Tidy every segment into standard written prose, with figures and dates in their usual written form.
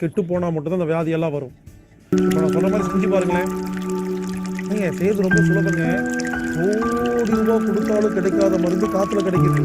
கெட்டு போனால் மட்டும்தான் அந்த வியாதியெல்லாம் வரும். இப்போ நான் சொன்ன மாதிரி செஞ்சு பாருங்களேன். நீங்கள் செய்யறது ரொம்ப சுலபங்க. ₹100 கொடுத்தாலும் கிடைக்காத மருந்து காற்றுல கிடைக்குது.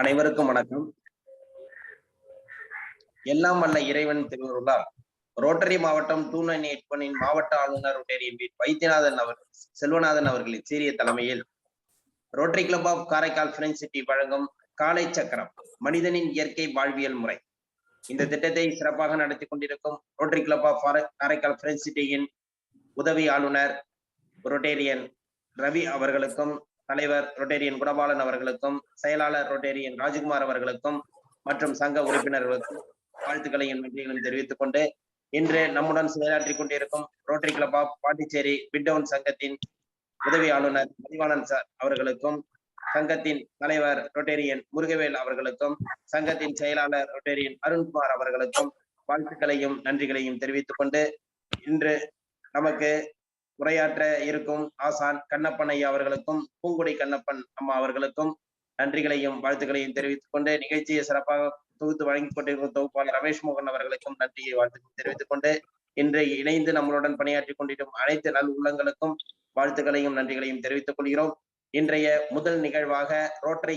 அனைவருக்கும் வணக்கம். எல்லாம் வல்ல இறைவன் திருவருளால் ரோட்டரி மாவட்டம் 2981 மாவட்ட ஆளுநர் ரோட்டரியன் வைத்தியநாதன் செல்வநாதன் அவர்களின் சீரிய தலைமையில் rotary club of Karaikal friends city வழங்கும் காலை சக்கரம் மனிதனின் இயற்கை வாழ்வியல் முறை இந்த திட்டத்தை சிறப்பாக நடத்தி கொண்டிருக்கும் Rotary club of Karaikal friends சிட்டியின் உதவி ஆளுநர் ரோட்டேரியன் ரவி அவர்களுக்கும், தலைவர் ரோட்டேரியன் குணபாலன் அவர்களுக்கும், செயலாளர் ரோட்டேரியன் ராஜ்குமார் அவர்களுக்கும் மற்றும் சங்க உறுப்பினர்களுக்கும் வாழ்த்துக்களையும் நன்றிகளையும் தெரிவித்துக் கொண்டு இன்று நம்முடன் செயலாற்றி கொண்டிருக்கும் ரோட்டரி கிளப் ஆஃப் பாண்டிச்சேரி பிட்டவுன் சங்கத்தின் உதவி ஆளுநர் மதிவாணன் சார் அவர்களுக்கும், சங்கத்தின் தலைவர் ரோட்டேரியன் முருகவேல் அவர்களுக்கும், சங்கத்தின் செயலாளர் ரோட்டேரியன் அருண்குமார் அவர்களுக்கும் வாழ்த்துக்களையும் நன்றிகளையும் தெரிவித்துக் கொண்டு இன்று நமக்கு உரையாற்ற இருக்கும் ஆசான் கண்ணப்பன் ஐயா அவர்களுக்கும், பூங்குடி கண்ணப்பன் அம்மா அவர்களுக்கும் நன்றிகளையும் வாழ்த்துக்களையும் தெரிவித்துக் கொண்டு நிகழ்ச்சியை சிறப்பாக தொகுத்து வழங்கிக் கொண்டிருக்கும் தொகுப்பாளர் ரமேஷ் மோகன் அவர்களுக்கும் நன்றியை வாழ்த்துக்கள் தெரிவித்துக் கொண்டு இன்று இணைந்து நம்மளுடன் பணியாற்றி கொண்டிருக்கும் அனைத்து நல் உள்ளங்களுக்கும் வாழ்த்துக்களையும் நன்றிகளையும் தெரிவித்துக் கொள்கிறோம். இன்றைய முதல் நிகழ்வாக ரோட்டரி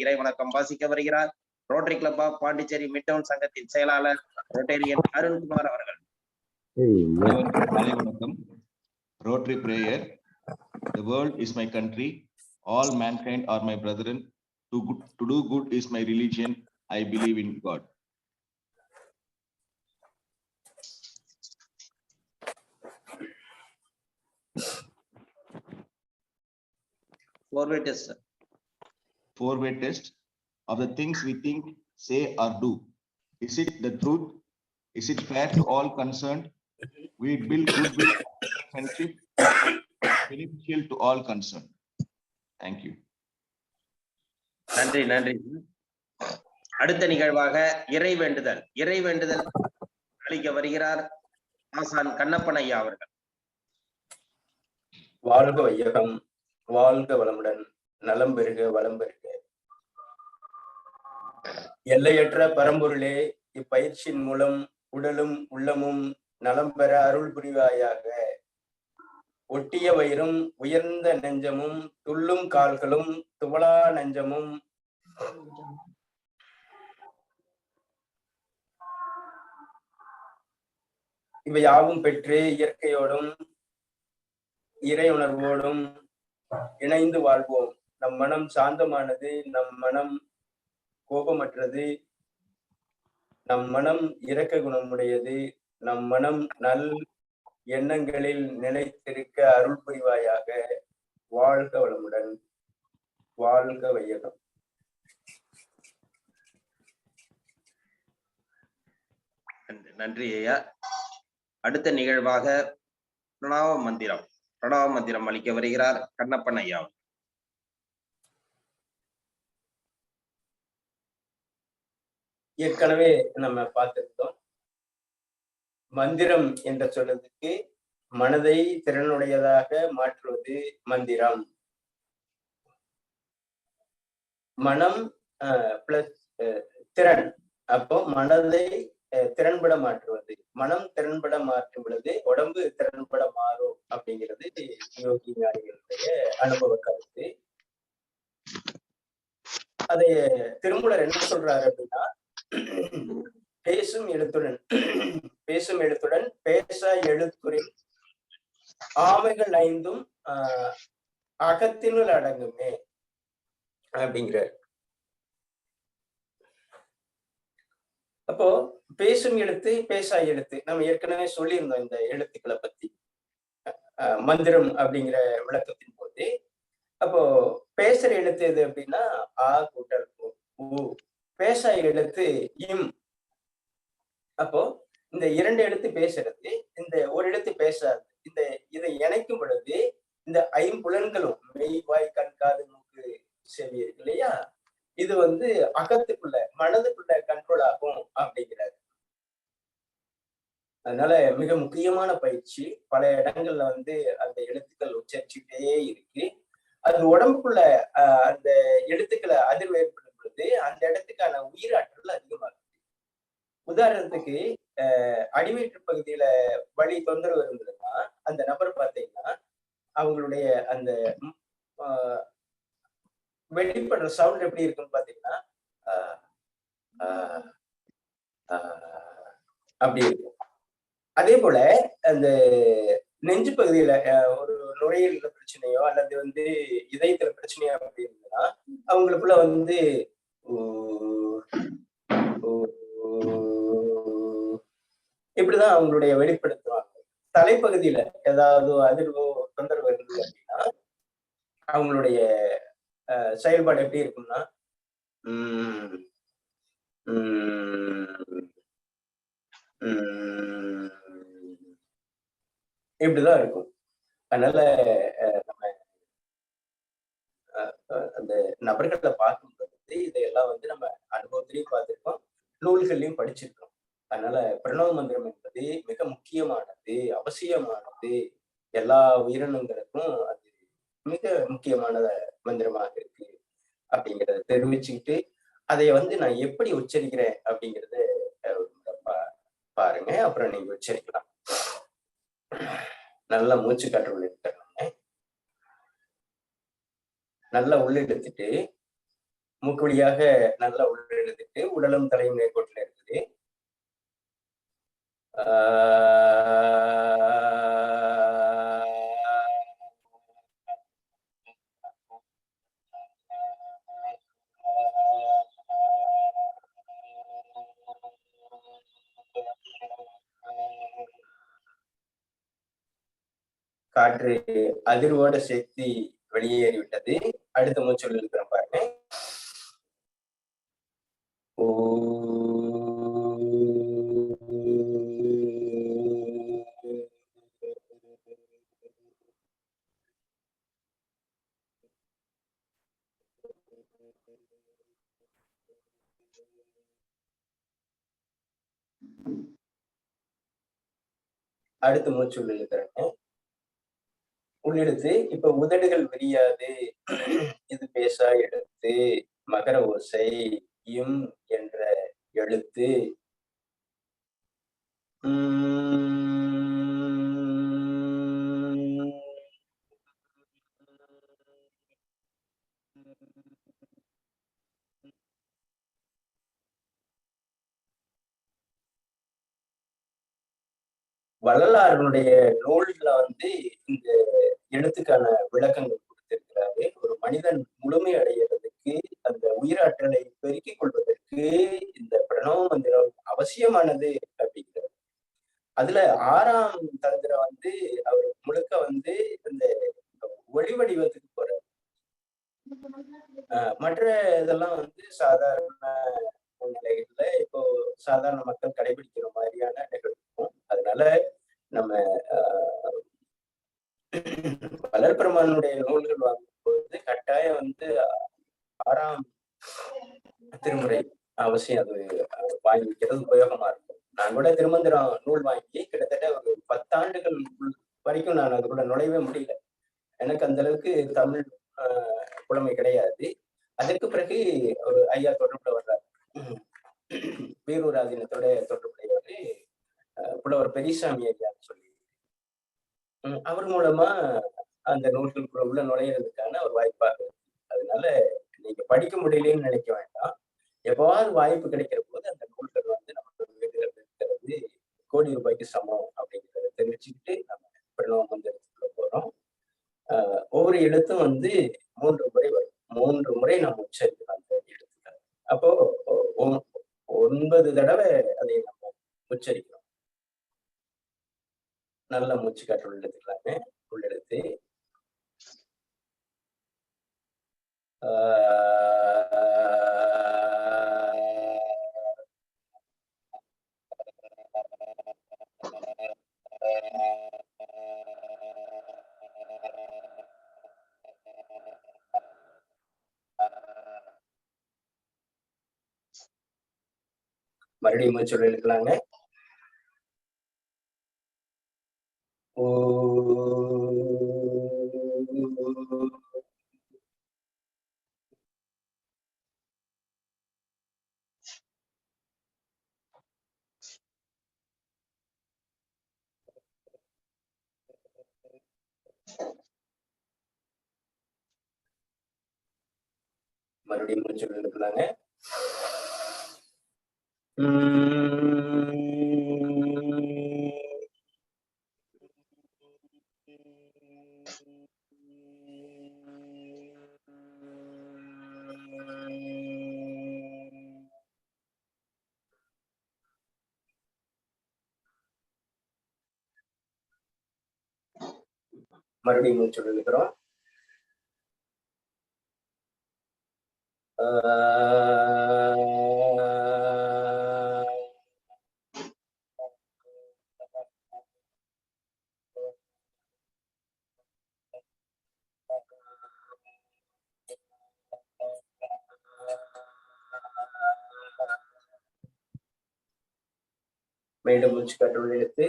இறைவணக்கம் வாசிக்க வருகிறார் rotary club of Pondicherry midtown சங்கத்தின் செயலாளர் ரோட்டேரியன் அருண்குமார் அவர்கள். Rotary prayer. The world is my country. All mankind are my brethren. To do good is my religion. I believe in God. Four-way test. Four-way test of the things we think, say or do Is it the truth? Is it fair to all concerned? We build goodwill, friendship, beneficial to all concerned. Thank you. நன்றி நன்றி. அடுத்த நிகழ்வாக இறை வேண்டுதல் அளிக்க வருகிறார் ஆசான் கண்ணப்பன் ஐயா அவர்கள். வாழ்க வையகம், வாழ்க வளமுடன், நலம் பெறுக, வளம் பெறுக. எல்லையற்ற பரம்பொருளே, இப்பயிற்சியின் மூலம் உடலும் உள்ளமும் நலம் பெற அருள் புரிவாயாக. ஒட்டிய வயிறும் உயர்ந்த நெஞ்சமும் துள்ளும் கால்களும் துவளா நெஞ்சமும் இவை யாவும் பெற்று இயற்கையோடும் இறை உணர்வோடும் இணைந்து வாழ்வோம். நம் மனம் சாந்தமானது, நம் மனம் கோபமற்றது, நம் மனம் இரக்க குணமுடையது, நம் மனம் நல் எண்ணங்களில் நிலைத்திருக்க அருள் புரிவாயாக. வாழ்க வளமுடன், வாழ்க வையகம். நன்றி ஐயா. அடுத்த நிகழ்வாக பிரணவ மந்திரம் அளிக்க வருகிறார் கண்ணப்பன் ஐயா. ஏற்கனவே நம்ம பார்த்திருந்தோம். மந்திரம் என்ற சொல்லுக்கு மனதை திறனுடையதாக மாற்றுவது மந்திரம். மனம் பிளஸ் திறன். அப்போ மனதை திறன்பட மாற்றுவது, மனம் திறன்பட மாற்றும் பொழுது உடம்பு திறன்பட மாறும் அப்படிங்கிறது யோகி ஞானிகளுடைய அனுபவ கருத்து. அதை திருமூலர் என்ன சொல்றாரு அப்படின்னா, பேசும் எழுத்துடன் பேச எழுத்துரின் ஆமைகள் ஐந்தும் அகத்தினுள் அடங்குமே அப்படிங்கிறார். அப்போ பேசும் எழுத்து, பேசா எழுத்து நம்ம ஏற்கனவே சொல்லியிருந்தோம் இந்த எழுத்துக்களை பத்தி மந்திரம் அப்படிங்கிற விளக்கத்தின் போது. அப்போ பேசுற எழுத்து எது அப்படின்னா ஆ கூட்டல் ஊ. பேசா எழுத்து இம். அப்போ இந்த இரண்டு எழுத்து பேசுறது, இந்த ஒரு எழுத்து பேசாது. இதை இணைக்கும் பொழுது இந்த ஐம்புலன்களும் மெய், வாய், கண், காது, மூக்கு, செவி இருக்கு இல்லையா, இது அகத்துக்குள்ள மனதுக்குள்ள கண்ட்ரோல் ஆகும் அப்படிங்கிறாரு. அதனால மிக முக்கியமான பயிற்சி. பல இடங்கள்ல அந்த எழுத்துக்கள் உச்சரிச்சுட்டே இருக்கு. அது உடம்புக்குள்ள அந்த எழுத்துக்களை அதிர்வு ஏற்படும் பொழுது அந்த இடத்துக்கான உயிராற்றல் அதிகமாகுது. உதாரணத்துக்கு அடிவயிற்று பகுதியில வலி தொந்தரவு இருந்ததுன்னா அந்த நபர் பார்த்தீங்கன்னா அவங்களுடைய அந்த வெளிப்படுற சவுண்ட் எப்படி இருக்குன்னு பாத்தீங்கன்னா அப்படி இருக்கும். அதே போல அந்த நெஞ்சு பகுதியில ஒரு நுரையீரல பிரச்சனையோ அல்லது இதயத்துல பிரச்சனையோ அப்படி இருந்ததுன்னா அவங்களுக்குள்ள இப்படிதான் அவங்களுடைய வெளிப்படுத்துவாங்க. தலைப்பகுதியில ஏதாவது அதிர்வோ தொந்தரவு இருந்தது அப்படின்னா அவங்களுடைய செயல்பாடு எப்படி இருக்கும்னா இப்படிதான் இருக்கும். அதனால நம்ம அந்த நபர்களை பார்க்கும் பொழுது இதையெல்லாம் நம்ம அனுபவத்திலையும் பார்த்திருக்கோம், நூல்கள்லையும் படிச்சிருக்கோம். அதனால பிரணவ மந்திரம் என்பது மிக முக்கியமானது, அவசியமானது. எல்லா உயிரினங்களுக்கும் அது மிக முக்கியமான மந்திரமாக இருக்கு அப்படிங்கிறத தெரிவிச்சுக்கிட்டு அதை நான் எப்படி உச்சரிக்கிறேன் அப்படிங்கிறத பாருங்க. அப்புறம் நீங்க உச்சரிக்கலாம். நல்லா மூச்சு காற்று உள்ளிட்டுங்க. நல்லா உள்ளெடுத்துட்டு மூக்கு வழியாக நல்லா உள்ளெடுத்துட்டு உடலும் தலையும் நேர்கோட்டில் இருக்குது. காற்று அதிர்வோட சேர்த்து வெளியேறிவிட்டது. அடுத்த மூச்சு இருக்கிற பாருங்க. ஓ. அடுத்து மூச்சு உள்ள இழுக்கிறேங்க. உள்ளெழுத்து இப்ப உதடுகள் விரியாது. இது பேசா எழுத்து. மகர ஓசை இம் என்ற எழுத்து. வள்ளலாருடைய நூல்ல இந்த எழுத்துக்கான விளக்கங்கள் கொடுத்திருக்கிறாரு. ஒரு மனிதன் முழுமை அடைகிறதுக்கு, அந்த உயிராற்றலை பெருக்கிக் கொள்வதற்கு இந்த பிரணவ மந்திரம் அவசியமானது அப்படிங்கிறது. அதுல 6ஆம் தந்திரம் அவர் முழுக்க இந்த ஒளி வடிவத்துக்கு போறாரு. மற்ற இதெல்லாம் சாதாரண நிலைகள்ல இப்போ சாதாரண மக்கள் கடைபிடிக்கிற மாதிரியான நிகழ்வும். அதனால நம்ம வளர்பிரமானுடைய நூல்கள் வாங்கும்போது கட்டாயம் 6ஆம் திருமுறை அவசியம் அது வாங்கி வைக்கிறது உபயோகமா இருக்கும். நான் கூட திருமந்திரம் நூல் வாங்கி கிட்டத்தட்ட ஒரு 10 ஆண்டுகள் வரைக்கும் நான் அதுக்குள்ள நுழையவே முடியல. எனக்கு அந்த அளவுக்கு தமிழ் புலமை கிடையாது. அதற்கு பிறகு ஒரு ஐயா தொடர்புல வர்றாரு. வீரூராதீனத்தோட தொடர்புடையவர் புலவர் பெரியசாமி ஐயான்னு சொல்லி, அவர் மூலமா அந்த நூல்களுக்குள்ள உள்ள நுழையிறதுக்கான ஒரு வாய்ப்பாக இருக்கு. அதனால நீங்க படிக்க முடியலன்னு நினைக்க வேண்டாம். எவ்வாறு வாய்ப்பு கிடைக்கிற போது அந்த நூல்கள் நமக்கு வீடுகள் இருக்கிறது கோடி ரூபாய்க்கு சமம் அப்படிங்கிறத தெரிவிச்சுக்கிட்டு நம்ம பிரணவ மந்திரத்துக்குள்ள போறோம். ஒவ்வொரு எழுத்தும் 3 முறை வரும். 3 முறை நம்ம உச்சரிக்கலாம் அந்த எழுத்துக்கள். அப்போ 9 தடவை அதை நம்ம உச்சரிக்கிறோம். நல்ல மூச்சு காற்று உள்ளெடுத்துக்கலாங்க. உள்ளெடுத்து மறுபடியும் மூச்சு இழுக்கலாங்க. மறுபடியும் மூச்சு இழுக்கலாங்க. மறுபடியும் மூச்சு இழுக்கிறோம். மீண்டும் மூச்சு காற்று இழுத்து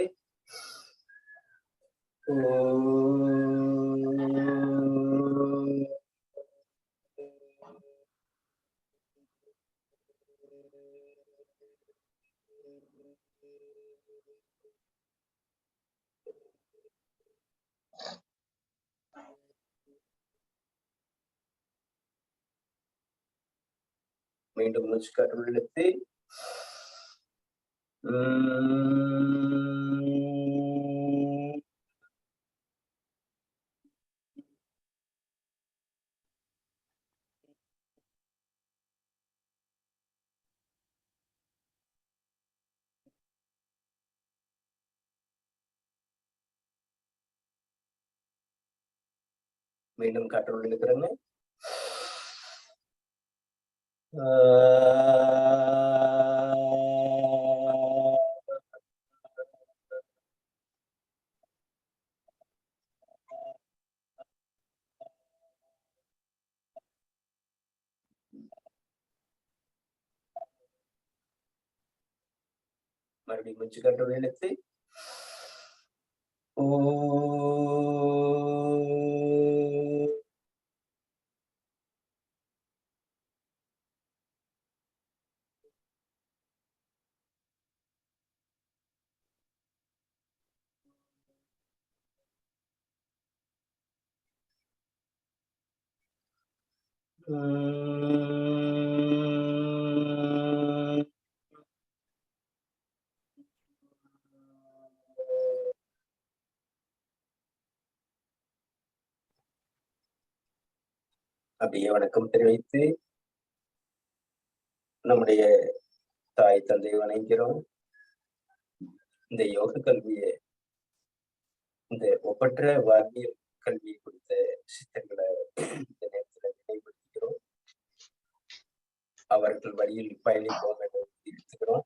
மீண்டும் மூச்சு காற்று இழுத்து மீண்டும் காற்று இழுக்கிறேங்க. அப்படி மூச்சு காற்று இழுத்து ஓ அப்படியே வணக்கம் தெரிவித்து நம்முடைய தாய் தந்தை வணங்கிறோம். இந்த யோக கல்வியை, இந்த ஒப்பற்ற வாழ்வியல் கல்வியை கொடுத்த சித்தர்களை இந்த நேரத்தில் நினைவுபடுத்துகிறோம். அவர்கள் வழியில் பயணிப்போம் என்று இருக்கிறோம்.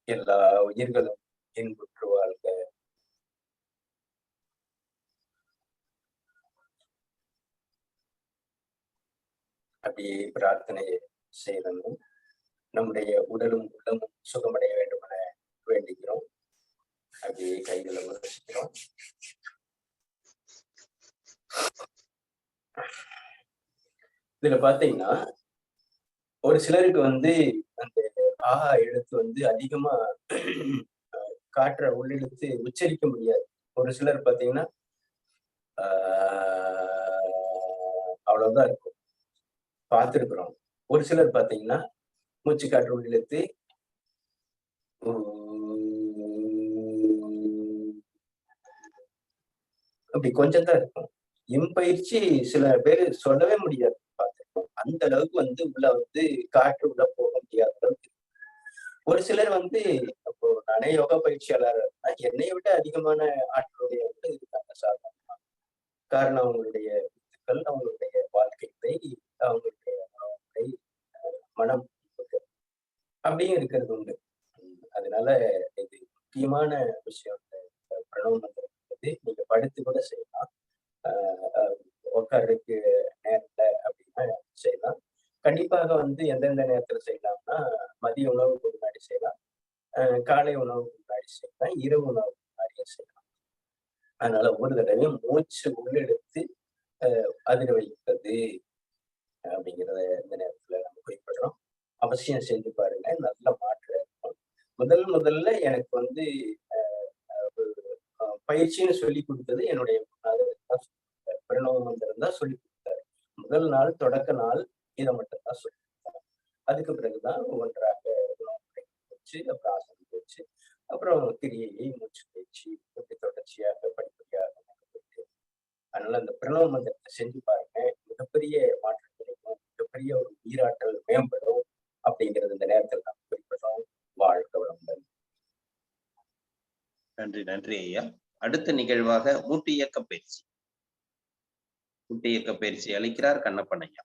எல்லா உயிர்களும் இன்புற்று வாழ்க. அப்படியே பிரார்த்தனையை செய்யணும். நம்முடைய உடலும் உள்ளமும் சுகமடைய வேண்டும் என வேண்டுகிறோம். அப்படியே கைகளை முறைக்கிறோம். இதுல பாத்தீங்கன்னா ஒரு சிலருக்கு வந்து அந்த எழுத்து அதிகமா காற்ற உள்ளிழுத்து உச்சரிக்க முடியாது. ஒரு சிலர் பாத்தீங்கன்னா அவ்வளவுதான் இருக்கும், பார்த்திருக்கிறோம். ஒரு சிலர் பாத்தீங்கன்னா மூச்சு காற்று உள்ளிழுத்து அப்படி கொஞ்சம் தான் இருக்கும். இம்பயிற்சி சில பேர் சொல்லவே முடியாது, பார்த்திருக்கோம். அந்த அளவுக்கு உள்ள காற்று உள்ள போக முடியாத அளவுக்கு. ஒரு சிலர் அப்போ நானே யோகா பயிற்சியாளர், என்னை விட அதிகமான ஆற்றலுடைய இருக்காங்க சாதாரணமா. காரணம் அவங்களுடைய வித்துக்கள், அவங்களுடைய வாழ்க்கை, அவங்களுடைய மனம் அப்படியும் இருக்கிறது உண்டு. அதனால இது முக்கியமான விஷயம். பிரணவ மந்திரம் நீங்க படுத்து கூட செய்யலாம், உட்கார்றதுக்கு நேரத்துல அப்படின்னா செய்யலாம். கண்டிப்பாக எந்தெந்த நேரத்துல செய்யலாம்னா, மதிய உணவுக்கு முன்னாடி செய்யலாம், காலை உணவுக்கு முன்னாடி செய்யலாம், இரவு உணவுக்கு முன்னாடியே செய்யலாம். அதனால ஒவ்வொரு தடவையும் மூச்சு உள்ளெடுத்து அதிர வைப்பது அப்படிங்கிறத இந்த நேரத்துல நம்ம குறிப்பிடுறோம். அவசியம் செஞ்சு பாருங்க, நல்ல மாற்றம் இருக்கும். முதல்ல எனக்கு பயிற்சின்னு சொல்லி கொடுத்தது என்னுடைய பிரணவ மந்திரம் தான் சொல்லி கொடுத்தாரு. முதல் நாள் தொடக்க நாள் இதை மட்டும் தான் சொல்லி கொடுத்தாரு. அதுக்கு பிறகுதான் ஒவ்வொன்றாக வச்சு, அப்புறம் ஆசனம் வச்சு, அப்புறம் கிரியையை மூச்சு பயிற்சி இப்படி தொடர்ச்சியாக படிப்படியாக போயிட்டு. அதனால அந்த பிரணவ மந்திரத்தை செஞ்சு பாருங்க, மிகப்பெரிய மாற்றம் கிடைக்கும், மிகப்பெரிய ஒரு உயிராற்றல் மேம்படும் அப்படிங்கிறது இந்த நேரத்தில் நாம் குறிப்பிடுறோம். வாழ்க வளமுடன். நன்றி நன்றி ஐயா. அடுத்த நிகழ்வாக மூட்டு இயக்க பயிற்சி. மூட்டு இயக்க பயிற்சி அளிக்கிறார் கண்ணப்பன் ஐயா.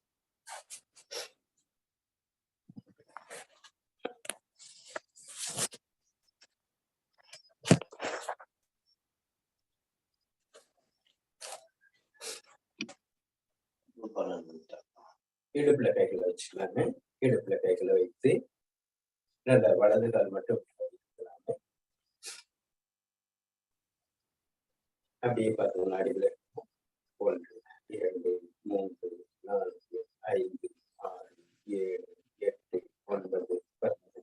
இடுப்புல கைகளை வச்சுக்கலாங்க. இடுப்புல கைகளை வைத்து நல்ல வலது கால் மட்டும் வைக்கலாங்க. அப்படியே பார்த்து நாடிகள் 1 2 3 4 5 6 7 8 9 10.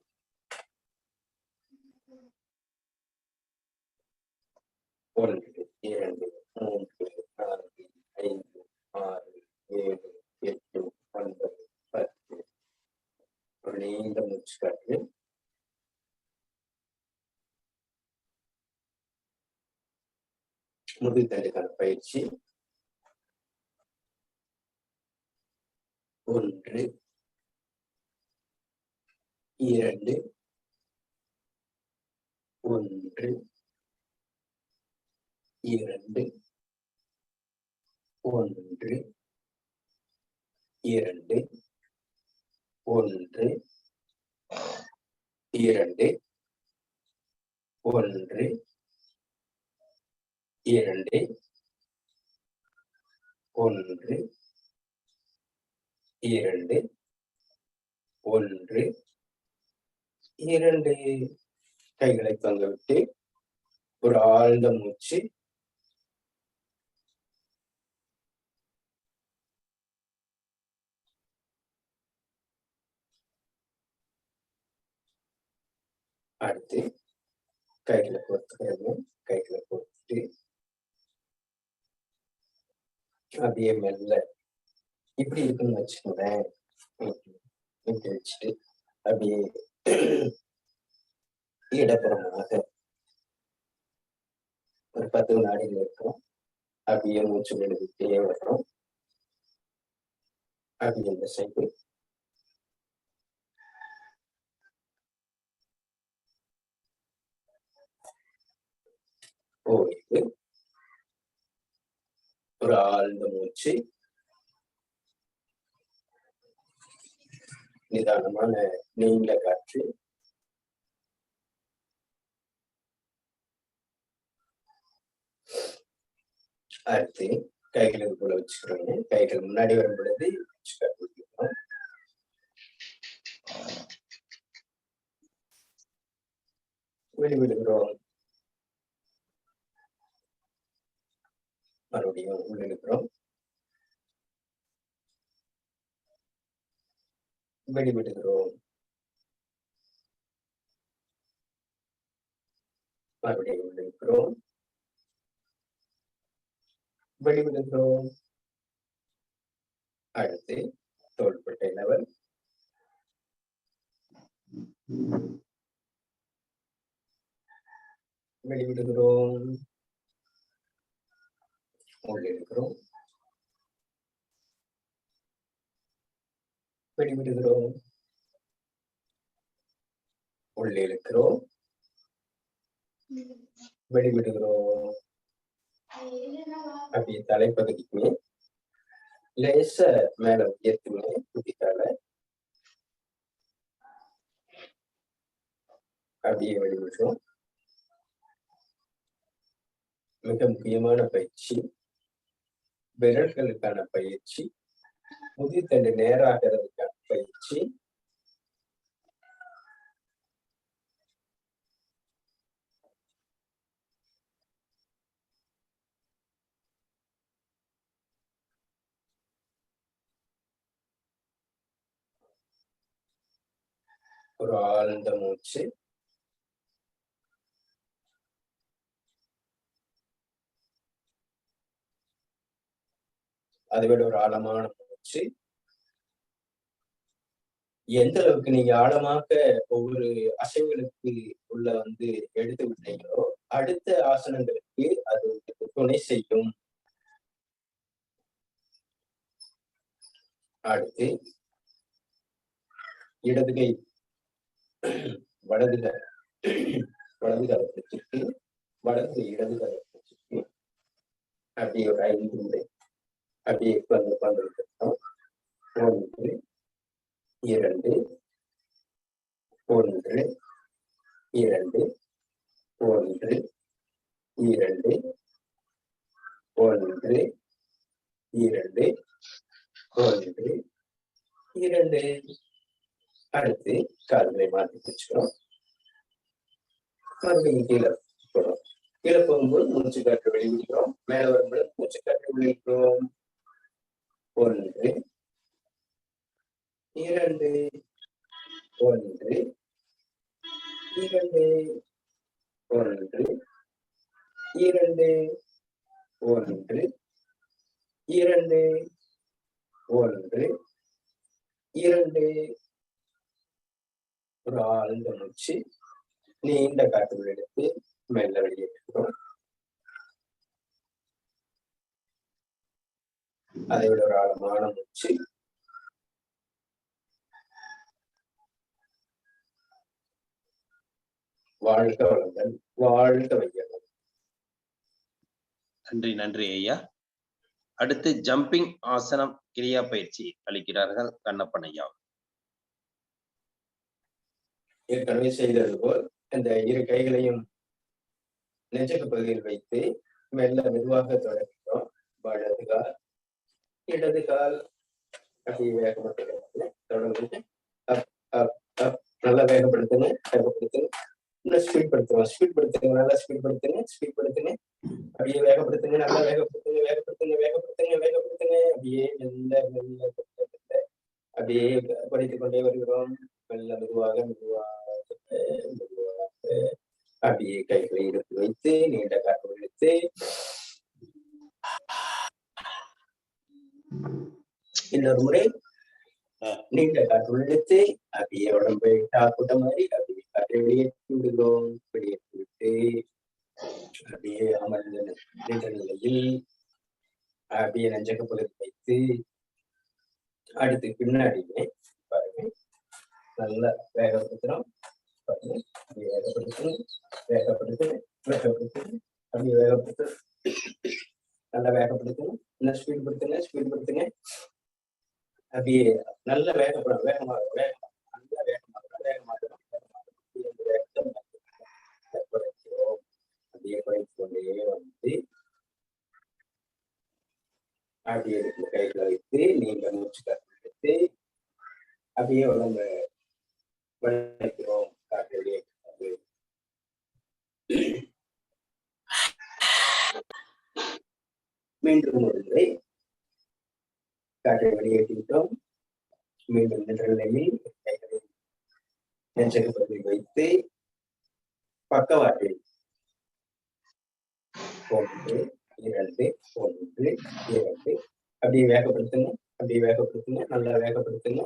1 2 3 4 5 6 7 8 9 10. ஒரு நீண்ட மூச்சு காற்று. முதுகெலுக்கான பயிற்சி. 1 2 1 1 2 1 2 1 2 1 2 1 2 1 2 கைகளை தொங்கவிட்டு ஒரு ஆழ்ந்த மூச்சு. அடுத்து கைகளை கோர்த்துக்கிறது. கைகளை கோர்த்துட்டு அப்படியே மெல்ல இப்படி இருக்குன்னு வச்சுக்கோங்களேன். இப்படி வச்சுட்டு அப்படியே இடப்புறமாக ஒரு 10 வினாடிகள் இருக்கும். அப்படியே மூச்சு விழுந்துட்டே வரும். அப்படியே இந்த சைடு ஓய்வு. ஒரு ஆழ்ந்த மூச்சு. நிதானமான நீண்ட காற்று. அடுத்து கைகளை போல வச்சுக்கிறோங்க. கைகள் முன்னாடி வரும் பொழுது வெளிவிடுகிறோம். மறுபடியும் உள்ளிழுக்கிறோம். வெளிவிடுகிறோம். மறுபடியும் உள்ளிழுக்கிறோம். வெளிவிடுகிறோம். அடுத்து தோள்பட்டை லெவல். வெளிவிடுகிறோம். உள்ளிழுக்கிறோம். வெளிவிடுகிறோம். உள்ளிழுக்கிறோம். வெளிவிடுகிறோம். அப்படியே தலைப்பகுதிக்குமே லேச மேல உயர்த்துமே குதிக்கால. அப்படியே வெளிவிடுறோம். மிக முக்கியமான பயிற்சி, விரல்களுக்கான பயிற்சி, முதுகுத்தண்டு நேராகிறதுக்கான பயிற்சி. ஒரு ஆழ்ந்த மூச்சு. அதை விட ஒரு ஆழமான மூச்சு. எந்த அளவுக்கு நீங்க ஆழமாக ஒவ்வொரு அசைவுகளுக்கு உள்ள எடுத்து விட்டீங்களோ அடுத்த ஆசனங்களுக்கு அது துணை செய்யும். அடுத்து இடது கை வலது கரத்திற்கு வலது இடது கரத்திற்கு அப்படியே ஒரு 5 முறை அப்படியே உட்கார்ந்துருக்கோம். 1 2 1 2 1 2 1 2 1 2. அடுத்து கால்களை மாற்றி வச்சுக்கிறோம். மறுபடியும் கீழே போறோம். கீழே போகும்போது மூச்சு காற்று வெளிவிடுகிறோம். மேல வரும்போது மூச்சு காற்று வெளியிடுகிறோம். 1 2 1 2 1 1 2 1 1 2. ஒரு ஆழ்ந்த மூச்சு. நீண்ட காற்று எடுத்து மெல்ல வெளியேற்றுகிறோம். அதை விட ஒரு ஆழமான மூச்சு. வாழ்க வளங்கள், வாழ்க வையகம். நன்றி ஐயா. அடுத்து ஜம்பிங் ஆசனம் கிரியா பயிற்சி அளிக்கிறார்கள் கண்ணப்பன் ஐயா. ஏற்கனவே செய்தது போல் இந்த இரு கைகளையும் நெஞ்சக்கு பகுதியில் வைத்து மெல்ல மெதுவாக தொடர்கிறோம். வலது கால், இடது கால், அப்படியே வேகப்படுத்துங்க. தொடர்ந்து அப் அப் அப் நல்லா வேகப்படுத்துங்க, வேகப்படுத்துங்க. இன்னும் ஸ்பீட் படுத்துங்க, ஸ்பீட் படுத்துங்க, நல்லா ஸ்பீட் படுத்துங்க, ஸ்பீட் படுத்துங்க. அப்படியே வேகப்படுத்துங்க, நல்லா வேகப்படுத்துங்க, வேகப்படுத்துங்க, வேகப்படுத்துங்க, வேகப்படுத்துங்க. அப்படியே மெல்ல மெல்ல மெல்ல மெல்ல அப்படியே குறைத்துக் கொண்டே வருகிறோம். மெல்ல மெதுவாக மெதுவாக மெதுவாக அப்படியே கைகளை எடுத்து வைத்து நீண்ட காற்று இழுத்து இன்னொரு முறை நீண்ட காற்று இழுத்து அப்படியே உடம்பை கூட்ட மாதிரி அப்படியே காற்றை வெளியேற்றி விடுகிறோம். வெளியேற்றி விட்டு அப்படியே அமர்ந்த நின்ற நிலையில் அப்படியே நெஞ்சக பகுதி வைத்து அடுத்து பின்னாடியே பாருங்க நல்லா வேகப்படுத்துறோம். பாருங்க அப்படியே வேகப்படுத்துங்க, வேகப்படுத்துங்க, வேகப்படுத்துங்க, அப்படியே வேகப்படுத்துங்க, நல்லா வேகப்படுத்துங்க, இன்னும் ஸ்பீட் படுத்துங்க, ஸ்பீட் படுத்துங்க. அப்படியே நல்ல வேகப்படும், வேகமாக வேகமாக நல்ல வேகமாக வேகமாக வேகத்தை குறைக்கிறோம். அப்படியே குறைத்து கொண்டே வந்து அப்படியே கைகளை வைத்து நீங்க மூச்சு காற்று எடுத்து அப்படியே உடம்ப வளைக்கிறோம். காற்று வெளியே மீண்டும் ஒரு முறை காற்றை வெளியேற்றிவிட்டோம். மீண்டும் நின்ற நிலையில் கைகளை நெஞ்சக பகுதியில் வைத்து பக்கவாட்டில் 1 2 1 2 அப்படியே வேகப்படுத்துங்க, அப்படியே வேகப்படுத்துங்க, நல்லா வேகப்படுத்துங்க.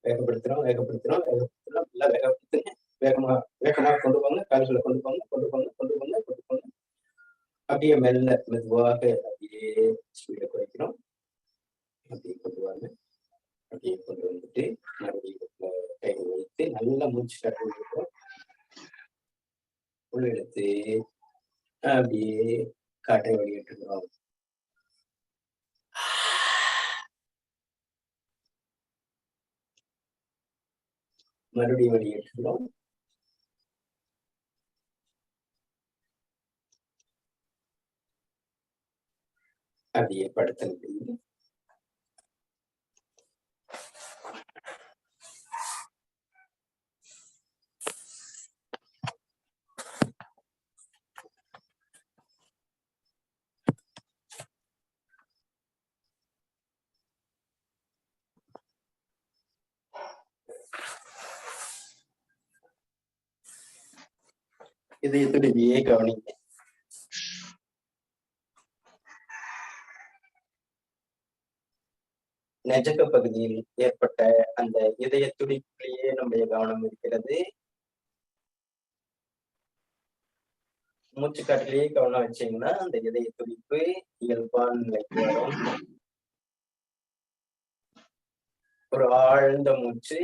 வேகப்படுத்துறோம், வேகப்படுத்துறோம், வேகப்படுத்துறோம், நல்லா வேகப்படுத்துங்க. வேகமா வேகமா கொண்டு போங்க, கால்களை கொண்டு போங்க, கொண்டு போங்க, கொண்டு போங்க, கொண்டு போங்க. அப்படியே மெல்ல மெதுவாக அப்படியே ஸ்பீடை குறைக்கிறோம். அப்படியே கொண்டு வாங்க, அப்படியே கொண்டு வந்துட்டு மறுபடியும் கைகள் வைத்து நல்லா மூச்சு காற்று விடுறோம். உள்ளெடுத்து அப்படியே காற்றை வெளியேற்றுகிறோம். மறுபடியும் வெளியேற்றுகிறோம். அப்படியே படுத்த நிலையில் இதயத்துடையே கவனிங்க. நெஞ்சக பகுதியில் ஏற்பட்ட அந்த இதய துடிப்பிலேயே நம்முடைய கவனம் இருக்கிறது. மூச்சு காற்றிலேயே கவனம் வச்சீங்கன்னா அந்த இதய துடிப்பு இயல்பான நிலைக்கு வரும். ஒரு ஆழ்ந்த மூச்சு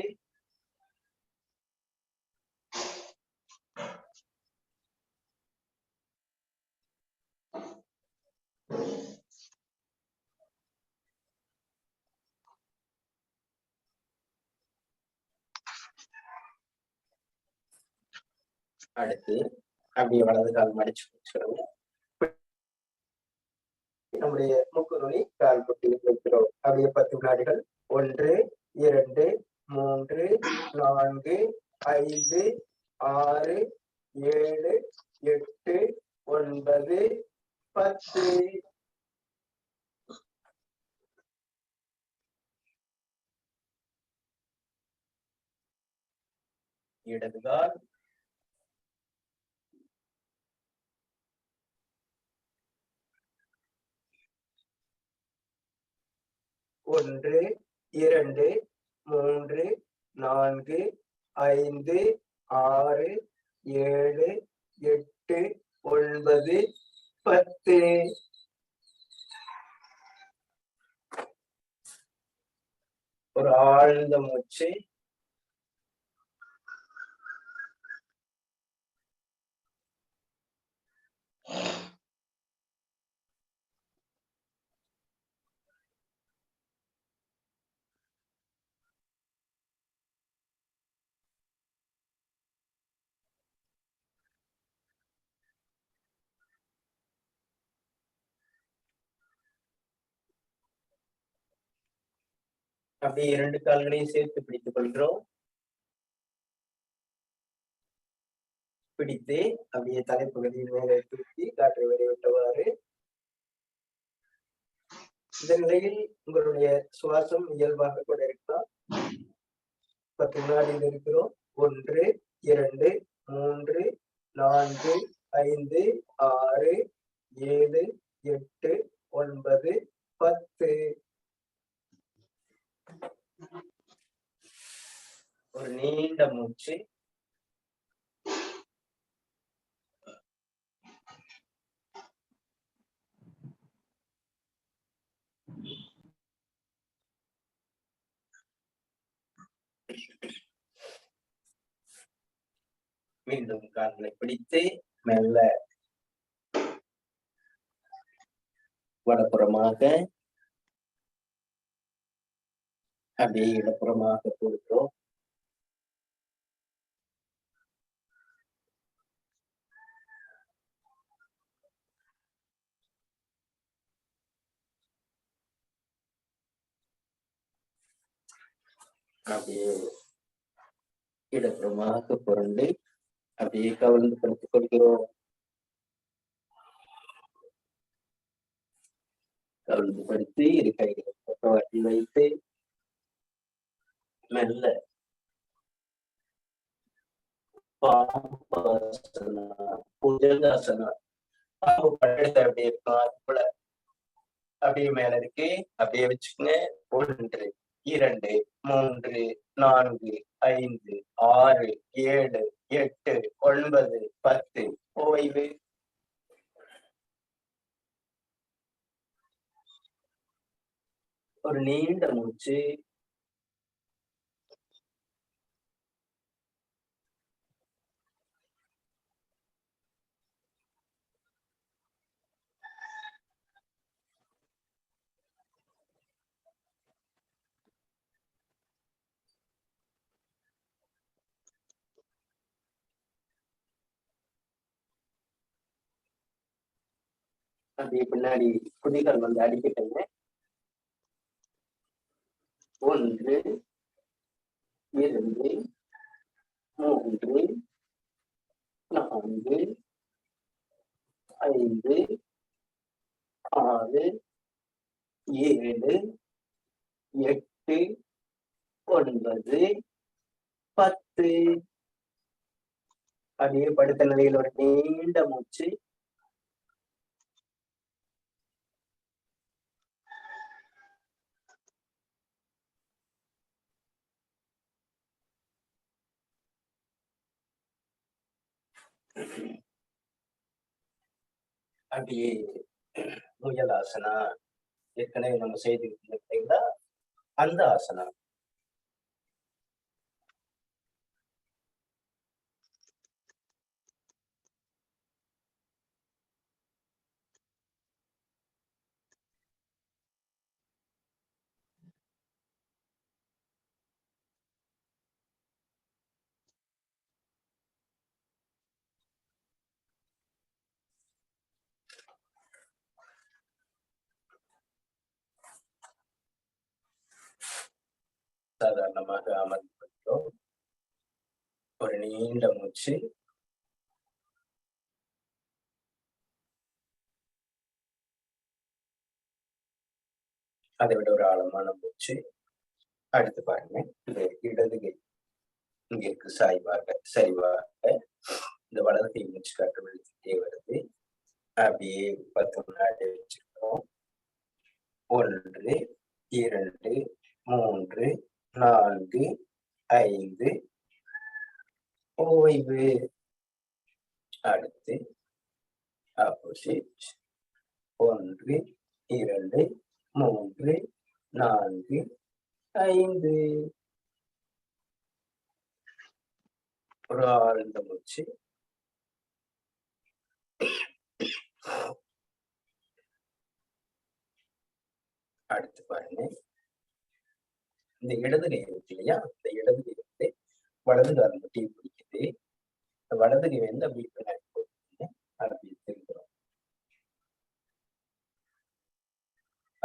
அடுத்து அப்படியே வலது கால் மடிச்சு வச்சுக்கிறோம். நம்முடைய மூக்கு நுனி கால் கொட்டி வைக்கிறோம். அப்படியே 10 வினாடிகள் 1 2 3 4 5 6 7 8 9 10. இடது கால் ஒன்று 2 3 4 5 6 7 8 9 10. ஒரு ஆழ்ந்த மூச்சு அப்படியே 2 கால்களையும் சேர்த்து பிடித்துக் கொள்கிறோம். பிடித்து அப்படியே தலைப்பகுதியின் மேலே தூக்கி காற்றை வெளிவிட்டவாறு. இந்த நிலையில் உங்களுடைய சுவாசம் இயல்பாக கூட இருக்கலாம். 10 வினாடியில் இருக்கிறோம். 1, 2, 3, 4, 5, 6, 7, 8, 9, 10. ஒரு நீண்ட மூச்சு. மீண்டும் கால்களை பிடித்து மெல்ல வடப்புறமாக அப்படியே இடப்புறமாக போடுகிறோம். அப்படியே இடப்புறமாக புரண்டு அப்படியே கவிழ்ந்து படுத்துக் கொள்கிறோம். கவிழ்ந்து படுத்தி இரு கைகளை பக்கவாட்டில் வைத்து மெல்ல பாம்பாசனா, புஜங்காசனா, பாம்பு படுத்து அப்படியே இருக்கும். அது போல அப்படியே மேல இருக்கு. அப்படியே வச்சுக்கோங்க. 1, 2, 3, 4, 5, 6, 7, 8, 9, 10. ஓய்வு. ஒரு நீண்ட மூச்சு. அப்படியே பின்னாடி குதிகள் வந்து அடிக்கிட்டங்க. 1, 2, 3, 4, 5, 6, 7, 8, 9, 10. அப்படியே படுத்த நிலையில் ஒரு நீண்ட மூச்சு. அப்படியே முயல் ஆசனா ஏற்கனவே நம்ம செய்திருக்கீங்களா? அந்த ஆசனா. சாதாரணமாக அமர்ந்து கொள்கிறோம். ஒரு நீண்ட மூச்சு. அதை விட ஒரு ஆழமான மூச்சு. அடுத்து பாருங்க. இந்த இடது கை இங்க இருக்கு சரிவாக. இந்த வலது கை மூச்சு காற்று வெளியே வருது. அப்படியே 10 வினாடி வச்சிருக்கோம். 1, 2, 3, 4, 5. ஓய்வு. அடுத்து ஆப்போசிட். 1, 2, 3, 4, 5. ஒரு ஆழ்ந்த மூச்சு. அடுத்து பாருங்க. இந்த இடது கை இருக்கு இல்லையா? இந்த இடது கை வந்து வலது கால் முட்டியை பிடிக்குது. வலது கை வந்து அப்படி பின்னாடி போகுது. அப்படி திரும்புறோம்.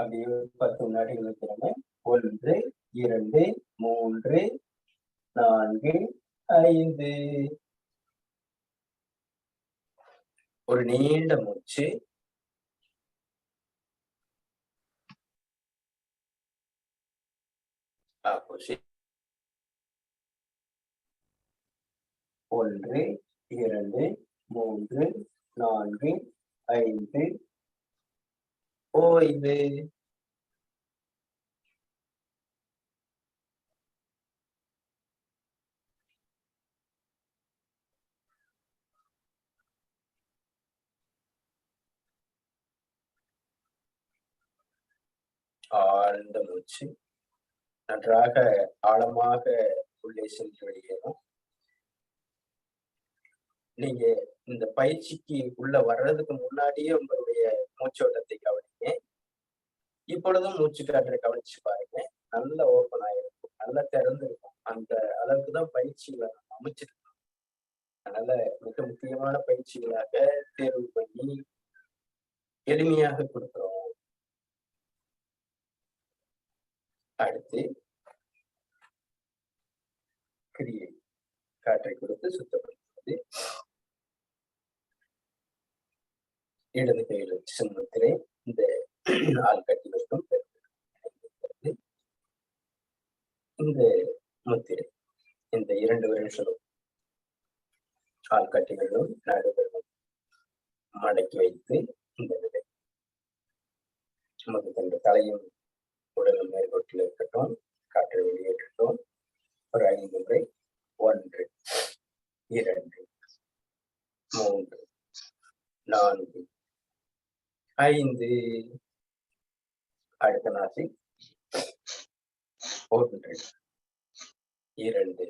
அப்படியே 10 வினாடிகள் வைக்கிறேங்க. 1, 2, 3, 4, 5. ஒரு நீண்ட மூச்சு. ஆப்போசிட். 1, 2, 3, 4, 5. ஓய்வு. ஆழ்ந்த மூச்சு. நன்றாக ஆழமாக உள்ளே சென்று வெளியேறும். நீங்க இந்த பயிற்சிக்கு உள்ள வர்றதுக்கு முன்னாடியே உங்களுடைய மூச்சோட்டத்தை கவனிங்க. இப்பொழுதும் மூச்சு காற்றை கவனிச்சு பாருங்க. நல்ல ஓப்பன் ஆயிருக்கும், நல்லா திறந்திருக்கும். அந்த அளவுக்குதான் பயிற்சிகளை நம்ம அமைச்சிருக்கோம். அதனால மிக முக்கியமான பயிற்சிகளாக தேர்வு பண்ணி எளிமையாக கொடுக்கிறோம். அடுத்து கிரியை. காற்றை கொடுத்து சுத்தப்படுத்துவது. இடது கையில் வச்சு முத்திரை இந்த ஆள்கட்டி மட்டும் இந்த முத்திரை இந்த 2 விரல்களும் ஆள்கட்டிகளும் நடுவிலும் மடக்கி வைத்து இந்த நிலை நமக்கு தந்த தலையும் உடலும் மேற்கொட்டில் இருக்கட்டும். காற்றை வெளியேற்றட்டும். ஒரு 5 முறை. 1, 2, 3, 4, 5. அடுத்த நாசி. 1, 2,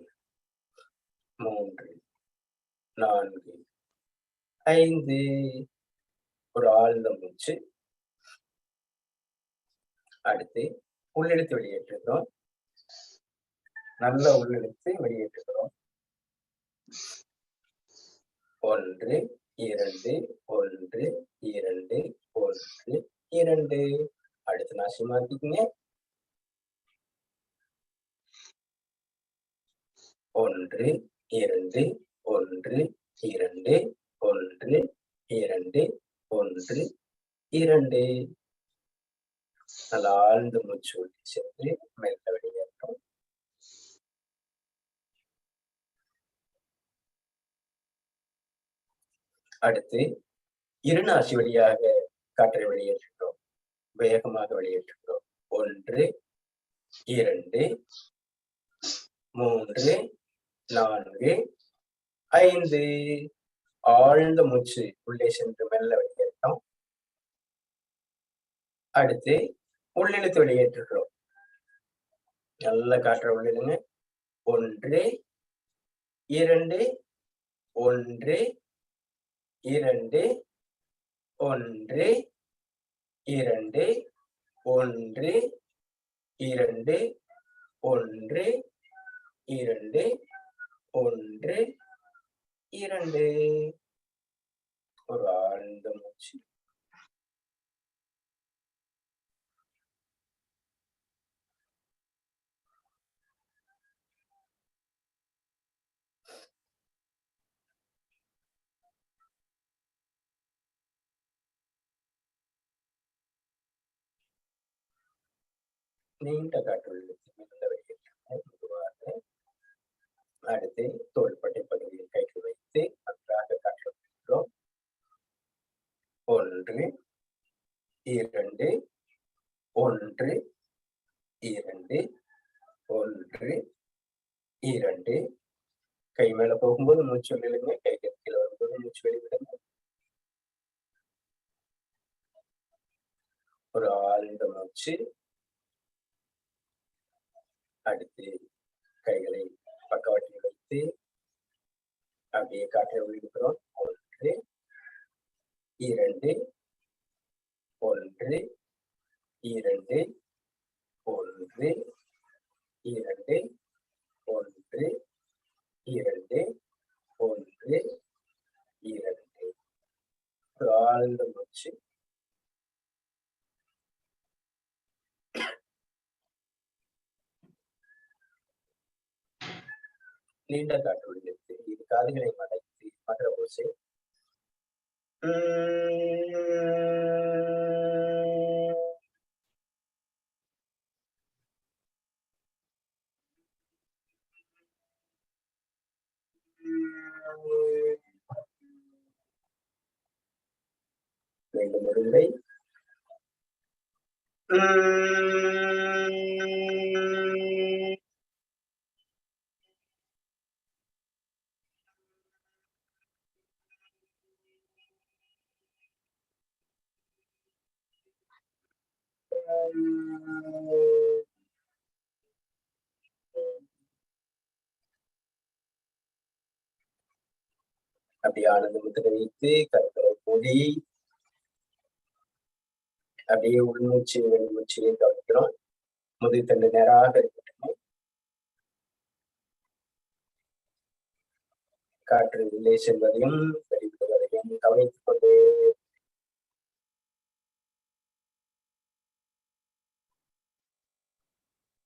3, 4, 5. ஒரு ஆழ்ந்த மூச்சு. அடுத்து உள்ளிழுத்து வெளியேற்றுகிறோம். நல்ல உள்ளிழுத்து வெளியேற்றுகிறோம். 1, 2, 1, 2, 1, 2. அடுத்து நாசி மாத்திக்கங்க. 1, 2, 1, 2, 1, 2, 1, 2. நல்ல ஆழ்ந்த மூச்சு உள்ளே சென்று மெல்ல வெளியேற்றும். அடுத்து இருநாசி வழியாக காற்றை வெளியேற்றுகிறோம். வேகமாக வெளியேற்றுகிறோம். 1, 2, 3, 4, 5. ஆழ்ந்த மூச்சு உள்ளே சென்று மெல்ல வெளியேற்றோம். அடுத்து உள்ளிழுத்து வெளியேற்றுகிறோம். நல்ல காற்றை உள்ளிடுங்க. 1, 2, 1, 2, 1, 2, 1, 2, 1, 2, 1, 2. ஒரு ஆழ்ந்த மூச்சு. நீண்ட காற்று உள்ளிழுத்து மெல்ல வெளியேற்றுங்க. மெதுவாக. அடுத்து தோள்பட்டை பகுதியில் கைகள் வைத்து நன்றாக காற்று உள்ளிழுக்கிறோம். 1, 2, 1, 2, 1, 2. கை மேல போகும்போது மூச்சு உள்ளிழுங்க. கைகள் கீழே வரும்போது மூச்சு வெளிவிடுங்க. ஒரு ஆழ்ந்த மூச்சு. அடுத்து கைகளை பக்கவாட்டில் வைத்து அப்படியே காற்றை உள்ளிழுக்கிறோம். 1, 2, 1, 2, 1, 2, 1, 2, 1, 2. ஒரு ஆழ்ந்த மூச்சு. நீண்ட காற்று இழுத்து இது காதுகளை மடைத்து மகர ஓசை. மீண்டும் ஒரு முறை. அப்படி ஆனந்த முத்திரை வைத்து கருக்களை மூடி அப்படியே உள்மூச்சு வெளிமூச்சியை கவனிக்கிறோம். முதுகுத்தண்டு நேராக இருக்கட்டும். காற்று உள்ளே செல்வதையும் வெளிவிடுவதையும் கவனித்துக் கொண்டு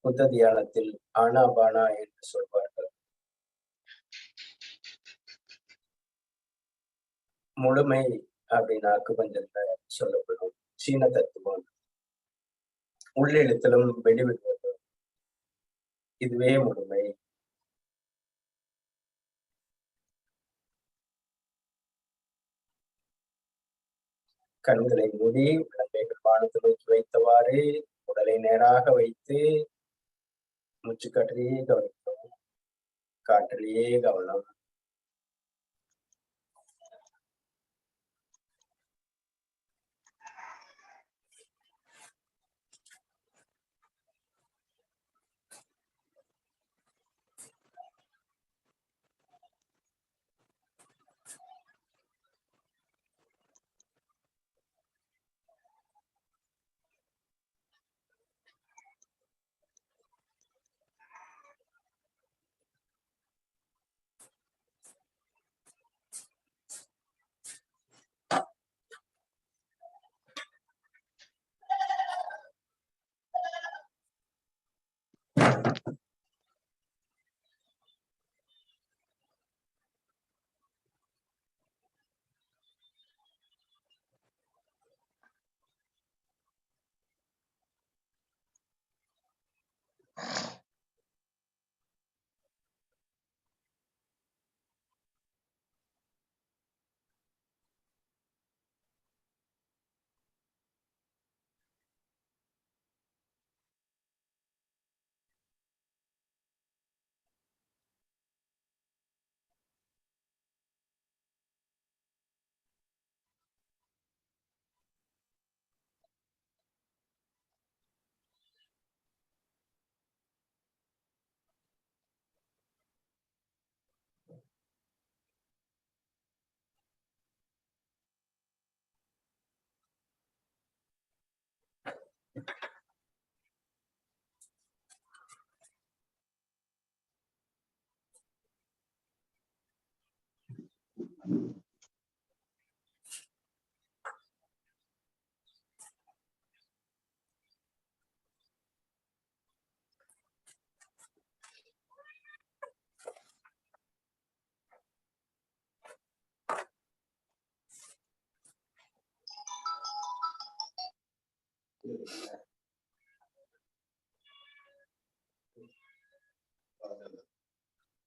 புத்த தியானத்தில் ஆனாபானா என்று சொல்வார்கள். முழுமை அப்படின்னு அக்குபஞ்சத்துல சொல்லப்படும் சீன தத்துவம். உள்ளெழுத்தலும் வெளிவிடுவதும் இதுவே முழுமை. கண்களை மூடி உள்ளங்கைகள் வானத்தை நோக்கி வைத்தவாறு உடலை நேராக வைத்து மூச்சு காற்றிலேயே கவனிக்கும். காற்றிலேயே கவனம்.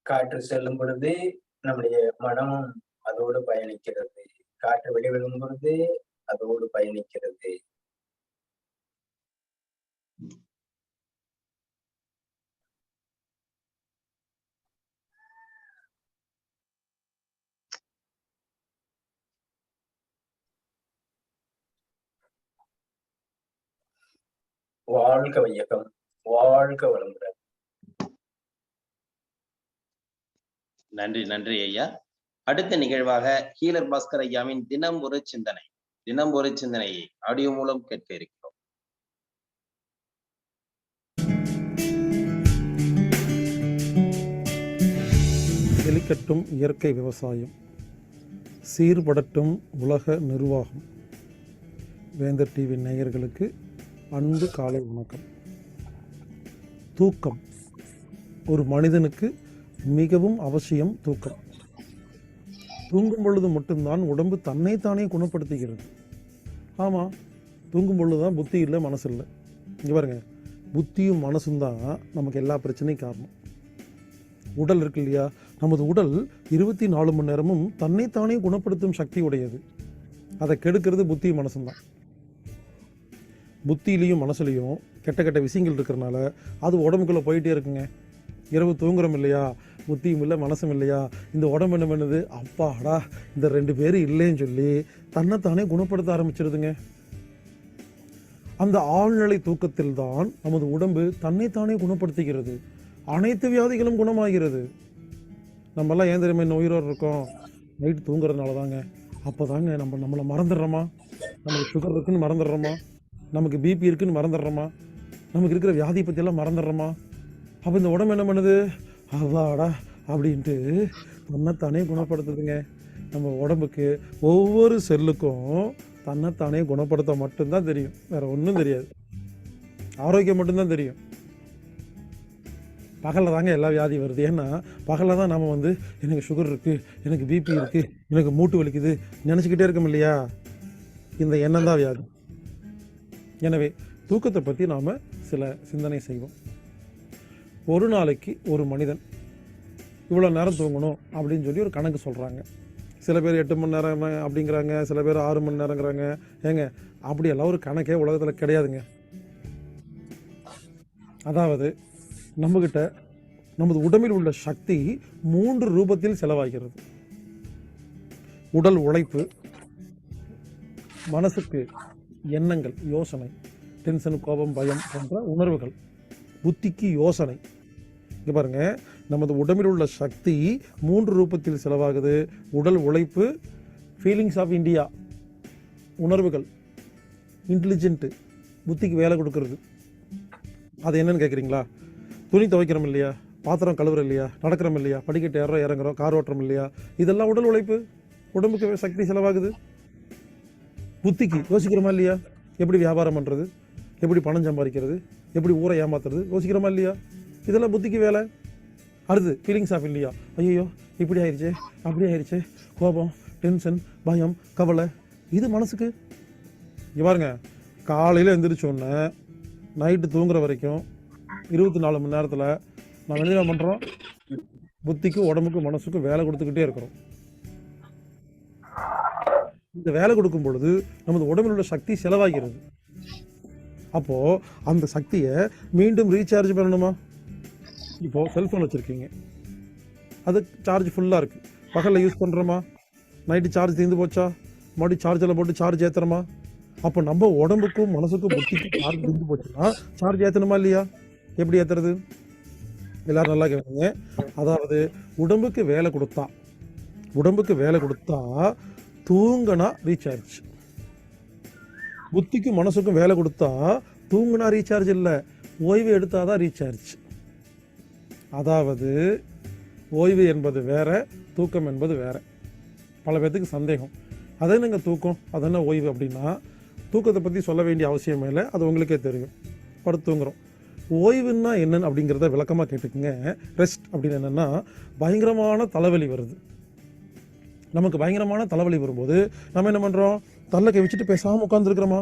காற்று செல்லும் பொழுது நம்முடைய மனமும் அதோடு பயணிக்கிறது. காற்று வெளிவிடும் பொழுது அதோடு பயணிக்கிறது. வாழ்க வையகம், வாழ்க வளமுடன். நன்றி நன்றி ஐயா. அடுத்த நிகழ்வாக ஹீலர் பாஸ்கர் ஐயாவின் தினம் ஒரு சிந்தனையை ஆடியோ மூலம் கேட்க இருக்கிறோம். செழிக்கட்டும் இயற்கை விவசாயம், சீர்படட்டும் உலக நிர்வாகம். வேந்தர் டிவி நேயர்களுக்கு அன்பு காலை வணக்கம். தூக்கம் ஒரு மனிதனுக்கு மிகவும் அவசியம் தூக்கம். தூங்கும் பொழுது மட்டும்தான் உடம்பு தன்னைத்தானே குணப்படுத்துகிறது. ஆமாம், தூங்கும் பொழுது தான் புத்தி இல்லை, மனசு இல்லை. இங்கே பாருங்க, புத்தியும் மனசும் தான் நமக்கு எல்லா பிரச்சனையும் காரணம். உடல் இருக்கு இல்லையா, நமது உடல் 24 மணி நேரமும் தன்னைத்தானே குணப்படுத்தும் சக்தி உடையது. அதை கெடுக்கிறது புத்தியும் மனசும் தான். புத்தியிலையும் மனசுலையும் கெட்ட கெட்ட விஷயங்கள் இருக்கிறனால அது உடம்புக்குள்ளே போயிட்டே இருக்குங்க. இரவு தூங்குறோம் இல்லையா, புத்தியும் இல்லை மனசும் இல்லையா, இந்த உடம்பு என்ன பண்ணுது, அப்பாடா இந்த 2 பேர் இல்லைன்னு சொல்லி தன்னைத்தானே குணப்படுத்த ஆரம்பிச்சிருதுங்க. அந்த ஆழ்நிலை தூக்கத்தில் தான் நமது உடம்பு தன்னைத்தானே குணப்படுத்துகிறது. அனைத்து வியாதிகளும் குணமாகிறது. நம்மெல்லாம் ஏன் தெரியுமா இன்னும் உயிரோடு இருக்கோம்? நைட்டு தூங்குறதுனால தாங்க. அப்போ தாங்க நம்மளை மறந்துடுறோமா, நமக்கு சுகர் இருக்குன்னு மறந்துடுறோமா, நமக்கு பிபி இருக்குன்னு மறந்துடுறோமா, நமக்கு இருக்கிற வியாதி பற்றியெல்லாம் மறந்துடுறோமா. அப்போ இந்த உடம்பு என்ன பண்ணுது, அவ்வாடா அப்படின்ட்டு தன்னைத்தானே குணப்படுத்துதுங்க. நம்ம உடம்புக்கு ஒவ்வொரு செல்லுக்கும் தன்னைத்தானே குணப்படுத்த மட்டும்தான் தெரியும், வேற ஒன்றும் தெரியாது. ஆரோக்கியம் மட்டும்தான் தெரியும். பகலில் தாங்க எல்லா வியாதி வருது. ஏன்னா பகலில் தான் நம்ம எனக்கு சுகர் இருக்குது, எனக்கு பிபி இருக்குது, எனக்கு மூட்டு வலிக்குது நினச்சிக்கிட்டே இருக்கோம் இல்லையா. இந்த எண்ணம் தான் வியாதி. எனவே தூக்கத்தை பற்றி நாம் சில சிந்தனை செய்வோம். ஒரு நாளைக்கு ஒரு மனிதன் இவ்வளோ நேரம் தூங்கணும் அப்படின்னு சொல்லி ஒரு கணக்கு சொல்கிறாங்க. சில பேர் 8 மணி நேரம் அப்படிங்கிறாங்க, சில பேர் 6 மணி நேரங்கிறாங்க. ஏங்க அப்படியெல்லாம் ஒரு கணக்கே உலகத்தில் கிடையாதுங்க. அதாவது நம்மகிட்ட நமது உடம்பில் உள்ள சக்தி 3 ரூபத்தில் செலவாகிறது. உடல் உழைப்பு, மனசுக்கு எண்ணங்கள், யோசனை, டென்ஷன், கோபம், பயம் போன்ற உணர்வுகள், புத்திக்கு யோசனை. இங்கே பாருங்க, நமது உடம்பில் உள்ள சக்தி 3 ரூபத்தில் செலவாகுது. உடல் உழைப்பு, ஃபீலிங்ஸ் ஆஃப் இந்தியா, உணர்வுகள், இன்டெலிஜென்ட்டு, புத்திக்கு வேலை கொடுக்கறது. அது என்னன்னு கேட்குறீங்களா? துணி துவைக்கிறோம் இல்லையா, பாத்திரம் கழுவுறோம் இல்லையா, நடக்கிறோம் இல்லையா, படிக்கட்டு ஏறோம் இறங்குறோம், கார் ஓட்டுறோம் இல்லையா, இதெல்லாம் உடல் உழைப்பு. உடம்புக்கு சக்தி செலவாகுது. புத்திக்கு யோசிக்கிறோமா இல்லையா, எப்படி வியாபாரம் பண்ணுறது, எப்படி பணம் சம்பாதிக்கிறது, எப்படி ஊரை ஏமாத்துறது, யோசிக்கிறோமா இல்லையா, இதெல்லாம் புத்திக்கு வேலை. அடுத்து ஃபீலிங்ஸ் ஆஃப் இல்லையா, ஐயோ இப்படி ஆயிடுச்சு அப்படி ஆயிடுச்சு, கோபம், டென்ஷன், பயம், கவலை, இது மனசுக்கு. இங்கே பாருங்க, காலையில் எழுந்திரிச்சோன்னே நைட்டு தூங்குற வரைக்கும் 24 மணி நேரத்தில் நம்ம என்ன பண்ணுறோம், புத்திக்கு உடம்புக்கு மனசுக்கு வேலை கொடுத்துக்கிட்டே இருக்கிறோம். இந்த வேலை கொடுக்கும் பொழுது நமது உடம்பில் உள்ள சக்தி செலவாகிறது. அப்போது அந்த சக்தியை மீண்டும் ரீசார்ஜ் பண்ணணுமா? இப்போது செல்ஃபோன் வச்சுருக்கீங்க, அது சார்ஜ் ஃபுல்லாக இருக்குது, பகலில் யூஸ் பண்ணுறோமா, நைட்டு சார்ஜ் தீர்ந்து போச்சா, மறுபடியும் சார்ஜில் போட்டு சார்ஜ் ஏற்றுறோமா? அப்போ நம்ம உடம்புக்கும் மனசுக்கும் புத்திக்கும் சார்ஜ் தீர்ந்து போச்சுன்னா சார்ஜ் ஏற்றணுமா இல்லையா? எப்படி ஏற்றுறது? எல்லாரும் நல்லா கேட்குங்க. அதாவது உடம்புக்கு வேலை கொடுத்தா தூங்கினா ரீசார்ஜ், புத்திக்கும் மனசுக்கும் வேலை கொடுத்தா தூங்கினா ரீசார்ஜ் இல்லை, ஓய்வு எடுத்தாதான் ரீசார்ஜ். அதாவது ஓய்வு என்பது வேற, தூக்கம் என்பது வேற. பல பேர்த்துக்கு சந்தேகம், அதை நீங்கள் தூக்கம் அதென்ன ஓய்வு அப்படின்னா, தூக்கத்தை பற்றி சொல்ல வேண்டிய அவசியமே இல்லை, அது உங்களுக்கே தெரியும். படுத்து தூங்குறோம். ஓய்வுன்னா என்னன்னு அப்படிங்கிறத விளக்கமாக கேட்டுக்குங்க. ரெஸ்ட் அப்படின்னு என்னென்னா, பயங்கரமான தலைவலி வருது. நமக்கு பயங்கரமான தலைவலி வரும்போது நம்ம என்ன பண்ணுறோம், தள்ளக்கை வச்சுட்டு பேசாமல் உட்காந்துருக்குறோமா,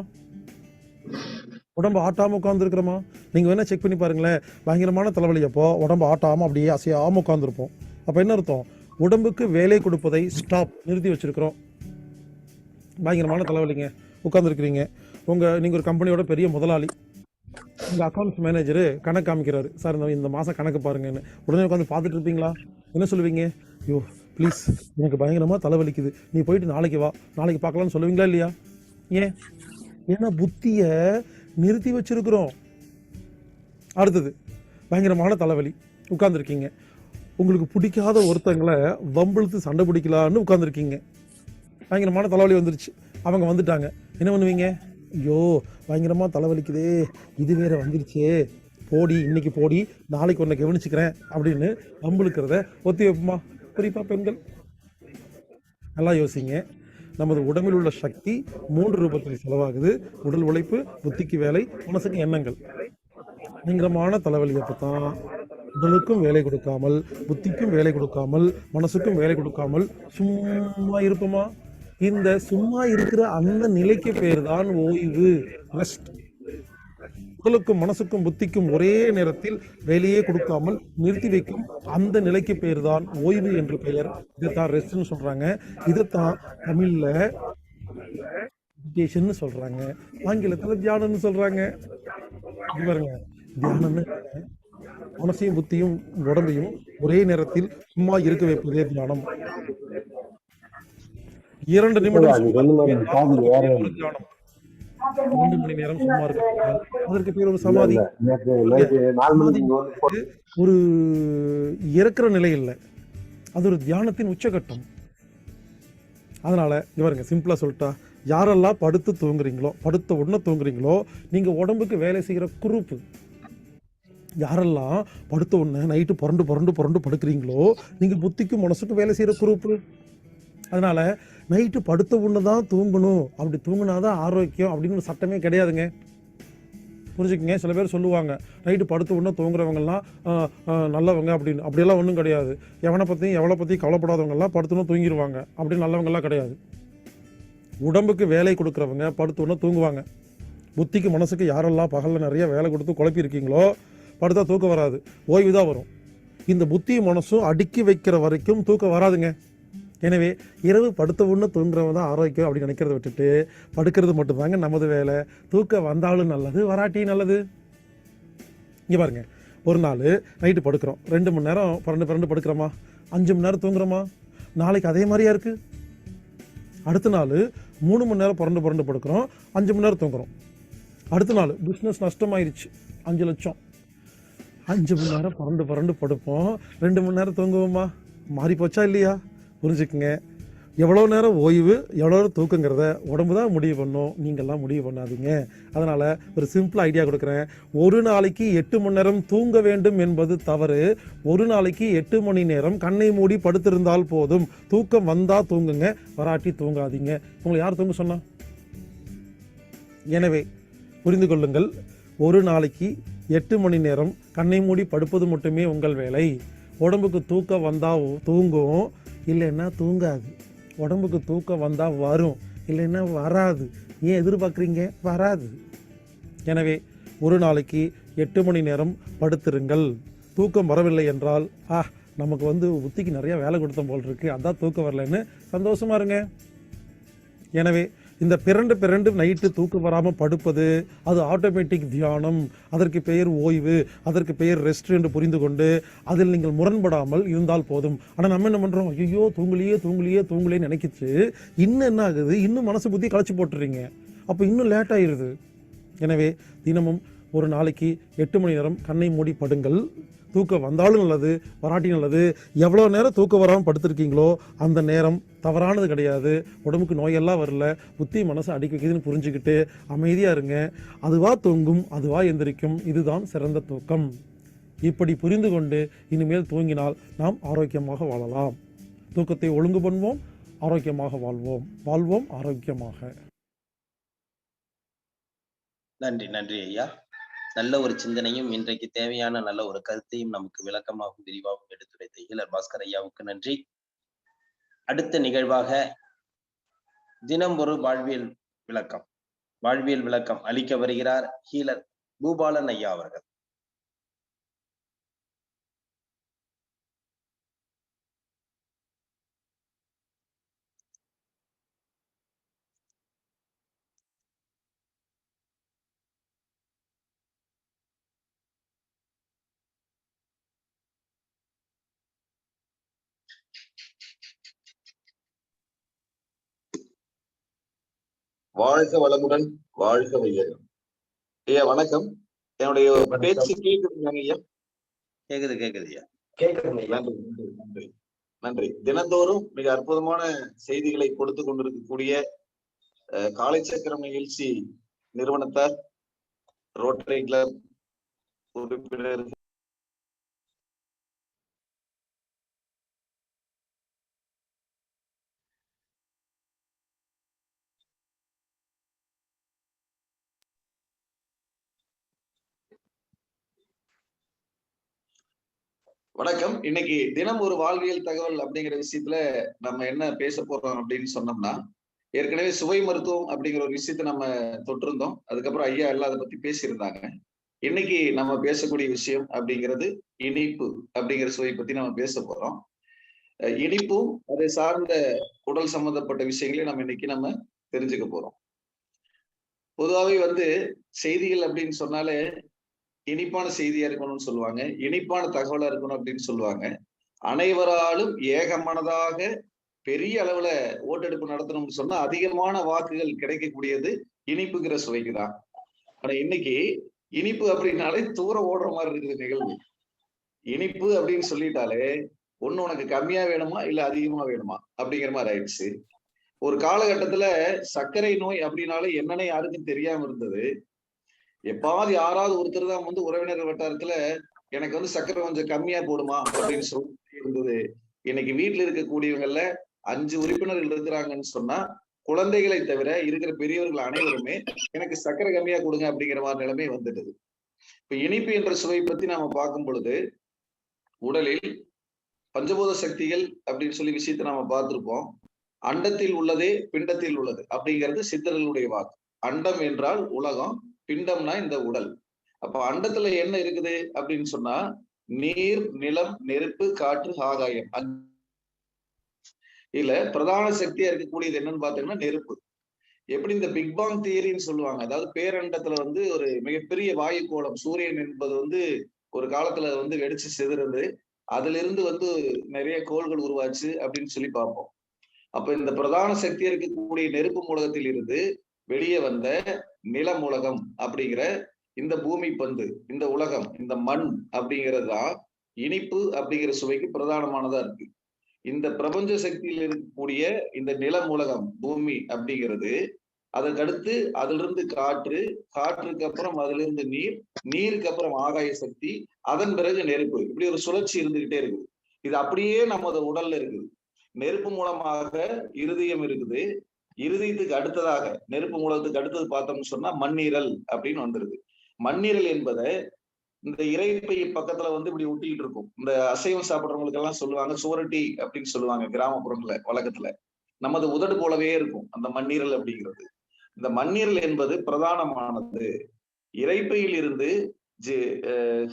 உடம்பு ஆட்டாமல் உட்காந்துருக்குறோமா? நீங்கள் வேணால் செக் பண்ணி பாருங்களேன். பயங்கரமான தலைவலி அப்போ உடம்பு ஆட்டாமல் அப்படியே அசையாமல் உட்காந்துருப்போம். அப்போ என்ன அர்த்தம், உடம்புக்கு வேலை கொடுப்பதை ஸ்டாப், நிறுத்தி வச்சுருக்கிறோம். பயங்கரமான தலைவலிங்க, உட்காந்துருக்குறீங்க. நீங்கள் ஒரு கம்பெனியோட பெரிய முதலாளி, உங்கள் அக்கௌண்ட்ஸ் மேனேஜரு கணக்கு காமிக்கிறாரு, சார் இந்த மாதம் கணக்கு பாருங்கன்னு. உடனே உட்காந்து பார்த்துட்டு இருப்பீங்களா? என்ன சொல்லுவீங்க? ஐயோ ப்ளீஸ் எனக்கு பயங்கரமாக தலைவலிக்குது, நீ போயிட்டு நாளைக்கு வா, நாளைக்கு பார்க்கலான்னு சொல்லுவீங்களா இல்லையா? ஏன்? ஏன்னா புத்தியை நிறுத்தி வச்சிருக்கிறோம். அடுத்தது பயங்கரமான தலைவலி, உட்காந்துருக்கீங்க. உங்களுக்கு பிடிக்காத ஒருத்தங்களை வம்பிழுத்து சண்டை பிடிக்கலான்னு உட்காந்துருக்கீங்க. பயங்கரமான தலைவலி வந்துருச்சு, அவங்க வந்துட்டாங்க. என்ன பண்ணுவீங்க? ஐயோ பயங்கரமாக தலைவலிக்குதே, இது வேற வந்துருச்சே, போடி இன்னைக்கு போடி, நாளைக்கு ஒன்றை கவனிச்சுக்கிறேன் அப்படின்னு வம்பிழுக்கிறத ஒத்தி வைப்போமா? குறிப்பாக பெண்கள். நல்லா யோசிங்க. நமது உடம்பில் உள்ள சக்தி 3 ரூபத்தில் செலவாகுது. உடல் உழைப்பு, புத்திக்கு வேலை, மனசுக்கு எண்ணங்கள். பயங்கரமான தலைவலி அப்போ தான் உடலுக்கும் வேலை கொடுக்காமல், புத்திக்கும் வேலை கொடுக்காமல், மனசுக்கும் வேலை கொடுக்காமல் சும்மா இருப்போமா? இந்த சும்மா இருக்கிற அந்த நிலைக்கு பேர் தான் ஓய்வு, ரெஸ்ட். உடலுக்கும் மனசுக்கும் புத்திக்கும் ஒரே நேரத்தில் வேலையே கொடுக்காமல் நிறுத்தி வைக்கும் அந்த நிலைக்கு பேர் தான் ஓய்வு என்று பெயர். இதைத்தான் ரெஸ்ட்னு சொல்றாங்க. இதைத்தான் தமிழ்ல மெடிடேஷன் சொல்றாங்க, ஆங்கிலத்துல தியானம்னு சொல்றாங்க. இது பாருங்க, தியானம்னு மனசையும் புத்தியும் உடம்பையும் ஒரே நேரத்தில் சும்மா இருக்க வைப்பதே தியானம். 2 நிமிடம் அது சும்மா சொன்ன மாதிரி இருப்பதே காது வேற ஒரு தியானம். 2 மணி நேரம் சும்மா இருக்க அதற்கு பேர் ஒரு சமாதி. இல்ல நேற்று நைட்டு 4 மணிக்கு இங்க வந்து போட்டு ஒரு இறக்குற நிலை இல்லை, அது ஒரு தியானத்தின் உச்சகட்டம். அதனால இவருங்க சிம்பிளா சொல்லிட்டா, யாரெல்லாம் படுத்து தூங்குறீங்களோ, படுத்த உடனே தூங்குறீங்களோ, நீங்க உடம்புக்கு வேலை செய்கிற குரூப்பு. யாரெல்லாம் படுத்த உடனே நைட்டு புரண்டு புரண்டு புரண்டு படுக்கிறீங்களோ, நீங்க புத்திக்கும் மனசுக்கும் வேலை செய்கிற குரூப்பு. அதனால நைட்டு படுத்த உடனே தான் தூங்கணும், அப்படி தூங்கினாதான் ஆரோக்கியம் அப்படின்னு ஒரு சட்டமே கிடையாதுங்க. புரிஞ்சுக்கங்க. சில பேர் சொல்லுவாங்க நைட்டு படுத்த உடனே தூங்குறவங்கலாம் நல்லவங்க அப்படின்னு. அப்படியெல்லாம் ஒன்றும் கிடையாது. எவனை பற்றியும் எவ்வளோ பற்றியும் கவலைப்படாதவங்கலாம் படுத்துணும் தூங்கிடுவாங்க, அப்படின்னு நல்லவங்கலாம் கிடையாது. உடம்புக்கு வேலை கொடுக்குறவங்க படுத்த உடனே தூங்குவாங்க. புத்திக்கு மனசுக்கு யாரெல்லாம் பகலில் நிறைய வேலை கொடுத்து குழப்பி இருக்கீங்களோ, படுத்தா தூக்கம் வராது, ஓய்வு தான் வரும். இந்த புத்தியும் மனசும் அடுக்கி வைக்கிற வரைக்கும் தூக்கம் வராதுங்க. எனவே இரவு படுத்த உடனே தூங்குறவங்க தான் ஆரோக்கியம் அப்படின்னு நினைக்கிறத விட்டுட்டு படுக்கிறது மட்டும்தாங்க நமது வேலை. தூக்கம் வந்தாலும் நல்லது, வராட்டியும் நல்லது. இங்கே பாருங்க, ஒரு நாள் நைட்டு படுக்கிறோம், 2 மணி நேரம் புரண்டு படுக்கிறோமா, 5 மணி நேரம் தூங்குறோமா? நாளைக்கு அதே மாதிரியா இருக்கு. அடுத்த நாள் 3 மணி நேரம் புரண்டு படுக்கிறோம், 5 மணி நேரம் தூங்குறோம். அடுத்த நாள் பிஸ்னஸ் நஷ்டமாயிருச்சு, 5 லட்சம். 5 மணி நேரம் புரண்டு படுப்போம், 2 மணி நேரம் தூங்குவோமா? மாறி போச்சா இல்லையா? புரிஞ்சுக்குங்க. எவ்வளோ நேரம் ஓய்வு, எவ்வளோ நேரம் தூக்குங்கிறத உடம்பு தான் முடிவு பண்ணும், நீங்கள்லாம் முடிவு பண்ணாதீங்க. அதனால் ஒரு சிம்பிள் ஐடியா கொடுக்குறேன். ஒரு நாளைக்கு 8 மணி நேரம் தூங்க வேண்டும் என்பது தவறு. ஒரு நாளைக்கு 8 மணி நேரம் கண்ணை மூடி படுத்திருந்தால் போதும். தூக்கம் வந்தால் தூங்குங்க, வராட்டி தூங்காதீங்க. உங்களை யார் தூங்க சொன்னா? எனவே புரிந்து கொள்ளுங்கள், ஒரு நாளைக்கு 8 மணி நேரம் கண்ணை மூடி படுப்பது மட்டுமே உங்கள் வேலை. உடம்புக்கு தூக்கம் வந்தால் தூங்கும், இல்லைன்னா தூங்காது. உடம்புக்கு தூக்கம் வந்தால் வரும், இல்லைன்னா வராது. ஏன் எதிர்பார்க்குறீங்க? வராது. எனவே ஒரு நாளைக்கு 8 மணி நேரம் படுத்திருங்கள். தூக்கம் வரவில்லை என்றால் நமக்கு புத்திக்கு நிறைய வேலை கொடுத்தோம் போல் இருக்கு, அதான் தூக்கம் வரலன்னு சந்தோஷமா இருங்க. எனவே இந்த பிறண்டு நைட்டு தூக்கம் வராமல் படுப்பது அது ஆட்டோமேட்டிக் தியானம். அதற்கு பெயர் ஓய்வு, அதற்கு பெயர் ரெஸ்ட் என்று புரிந்து கொண்டு அதில் நீங்கள் முரண்படாமல் இருந்தால் போதும். ஆனால் நம்ம என்ன பண்ணுறோம்? ஐயோ தூங்கலையே நினைக்கிச்சு இன்னும் என்ன ஆகுது, இன்னும் மனசு புத்தி களைச்சி போட்டுறீங்க, அப்போ இன்னும் லேட் ஆயிடுது. எனவே தினமும் ஒரு நாளைக்கு 8 மணி நேரம் கண்ணை மூடி படுங்கள். தூக்கம் வந்தாலும் நல்லது, வராட்டி நல்லது. எவ்வளோ நேரம் தூக்கம் வராமல் படுத்திருக்கீங்களோ அந்த நேரம் தவறானது கிடையாது. உடம்புக்கு நோயெல்லாம் வரல, புத்தி மனசு அடிக்க வைக்குதுன்னு புரிஞ்சுக்கிட்டு அமைதியாக இருங்க. அதுவா தூங்கும், அதுவா எந்திரிக்கும். இதுதான் சிறந்த தூக்கம். இப்படி புரிந்து கொண்டு இனிமேல் தூங்கினால் நாம் ஆரோக்கியமாக வாழலாம். தூக்கத்தை ஒழுங்கு பண்ணுவோம், ஆரோக்கியமாக வாழ்வோம் ஆரோக்கியமாக. நன்றி ஐயா. நல்ல ஒரு சிந்தனையும் இன்றைக்கு தேவையான நல்ல ஒரு கருத்தையும் நமக்கு விளக்கமாகவும் விரிவாகவும் எடுத்துரைத்த ஹீலர் பாஸ்கர் ஐயாவுக்கு நன்றி. அடுத்த நிகழ்வாக தினம் ஒரு வாழ்வியல் விளக்கம் அளிக்க வருகிறார் ஹீலர் பூபாலன் ஐயா அவர்கள். வாழ்க வளமுடன், வாழ்க வையகம். ஐயா வணக்கம். என்னுடைய பேச்சு கேக்குதுங்க ஐயா? கேக்குது ஐயா. நன்றி. தினந்தோறும் மிக அற்புதமான செய்திகளை கொடுத்து கொண்டிருக்கக்கூடிய காலை சக்கரம் நிகழ்ச்சி நிறுவனத்தார், ரோட்டரி கிளப் உறுப்பினர் வணக்கம். இன்னைக்கு தினம் ஒரு வாழ்வியல் தகவல் அப்படிங்கிற விஷயத்துல நம்ம என்ன பேச போறோம் அப்படின்னு சொன்னோம்னா, ஏற்கனவே சுவை மருத்துவம் அப்படிங்கிற ஒரு விஷயத்த நம்ம தொட்டிருந்தோம். அதுக்கப்புறம் ஐயா எல்லாம் அதை பத்தி பேசியிருந்தாங்க. இன்னைக்கு நம்ம பேசக்கூடிய விஷயம் அப்படிங்கிறது இனிப்பு அப்படிங்கிற சுவை பத்தி நம்ம பேச போறோம். இனிப்பும் அதை சார்ந்த உடல் சம்பந்தப்பட்ட விஷயங்களையும் நம்ம இன்னைக்கு நம்ம தெரிஞ்சுக்க போறோம். பொதுவாகவே செய்திகள் அப்படின்னு சொன்னாலே இனிப்பான செய்தியா இருக்கணும்னு சொல்லுவாங்க, இனிப்பான தகவலா இருக்கணும் அப்படின்னு சொல்லுவாங்க. அனைவராலும் ஏகமனதாக பெரிய அளவுல ஓட்டெடுப்பு நடத்தணும்னு சொன்னா அதிகமான வாக்குகள் கிடைக்கக்கூடியது இனிப்புங்கிற சுவைக்கு தான். ஆனா இன்னைக்கு இனிப்பு அப்படின்னாலே தூரம் ஓடுற மாதிரி இருக்குது நிகழ்வு. இனிப்பு அப்படின்னு சொல்லிட்டாலே ஒண்ணு உனக்கு கம்மியா வேணுமா இல்ல அதிகமா வேணுமா அப்படிங்கிற மாதிரி ஆயிடுச்சு. ஒரு காலகட்டத்துல சர்க்கரை நோய் அப்படின்னாலே என்னன்னு யாருக்கும் தெரியாம இருந்தது. எப்பாவது யாராவது ஒருத்தர் தான் உறவினர் வட்டாரத்துல எனக்கு சர்க்கரை கொஞ்சம் கம்மியா போடுமா அப்படின்னு சொல்லி இருந்தது. இன்னைக்கு வீட்டுல இருக்கக்கூடியவங்கல்ல 5 உறுப்பினர்கள் இருக்கிறாங்கன்னு சொன்னா குழந்தைகளை தவிர இருக்கிற பெரியவர்கள் அனைவருமே எனக்கு சர்க்கரை கம்மியா கொடுங்க அப்படிங்கிற மாதிரி நிலைமை வந்துடுது. இப்ப இனிப்பு என்ற சுவை பத்தி நாம பார்க்கும் பொழுது உடலில் பஞ்சபூத சக்திகள் அப்படின்னு சொல்லி விஷயத்தை நாம பார்த்திருப்போம். அண்டத்தில் உள்ளதே பிண்டத்தில் உள்ளது அப்படிங்கிறது சித்தர்களுடைய வாக்கு. அண்டம் என்றால் உலகம், பிண்டம்னா இந்த உடல். அப்ப அண்டத்துல என்ன இருக்குது அப்படின்னு சொன்னா நீர், நிலம், நெருப்பு, காற்று, ஆகாயம். இதுல பிரதான சக்தியா இருக்கக்கூடியது என்னன்னு பாத்தீங்கன்னா நெருப்பு. எப்படி இந்த பிக் பாங் தியரின்னு சொல்லுவாங்க, அதாவது பேரண்டத்துல ஒரு மிகப்பெரிய வாயு கோளம் சூரியன் என்பது ஒரு காலத்துல வெடிச்சு சிதறது, அதுல இருந்து நிறைய கோள்கள் உருவாச்சு அப்படின்னு சொல்லி பார்ப்போம். அப்ப இந்த பிரதான சக்தியா இருக்கக்கூடிய நெருப்பு மூலகத்தில் இருந்து வெளியே வந்த நில மூலகம் அப்படிங்கிற இந்த பூமி பந்து, இந்த உலகம், இந்த மண் அப்படிங்கிறது தான் இனிப்பு அப்படிங்கிற சுவைக்கு பிரதானமானதா இருக்கு. இந்த பிரபஞ்ச சக்தியில் இருக்கக்கூடிய இந்த நில மூலகம் பூமி அப்படிங்கிறது, அதற்கடுத்து அதுல இருந்து காற்று, காற்றுக்கு அப்புறம் அதுல இருந்து நீர், நீருக்கு அப்புறம் ஆகாய சக்தி, அதன் பிறகு நெருப்பு. இப்படி ஒரு சுழற்சி இருந்துகிட்டே இருக்குது. இது அப்படியே நமது உடல்ல இருக்குது. நெருப்பு மூலமாக இருதயம் இருக்குது. இருதயத்துக்கு அடுத்ததாக நெருப்பு மூலத்துக்கு அடுத்தது பார்த்தோம்னு சொன்னா மண்ணீரல் அப்படின்னு வந்துருது. மண்ணீரல் என்பதை இந்த இறைப்பை பக்கத்துல இப்படி ஒட்டிக்கிட்டு இருக்கும். இந்த அசைவம் சாப்பிடுறவங்களுக்கு எல்லாம் சொல்லுவாங்க சுவரொட்டி அப்படின்னு சொல்லுவாங்க கிராமப்புறங்கள்ல வழக்கத்துல. நமது உதடு போலவே இருக்கும் அந்த மண்ணீரல் அப்படிங்கிறது. இந்த மண்ணீரல் என்பது பிரதானமானது. இறைப்பையில் இருந்து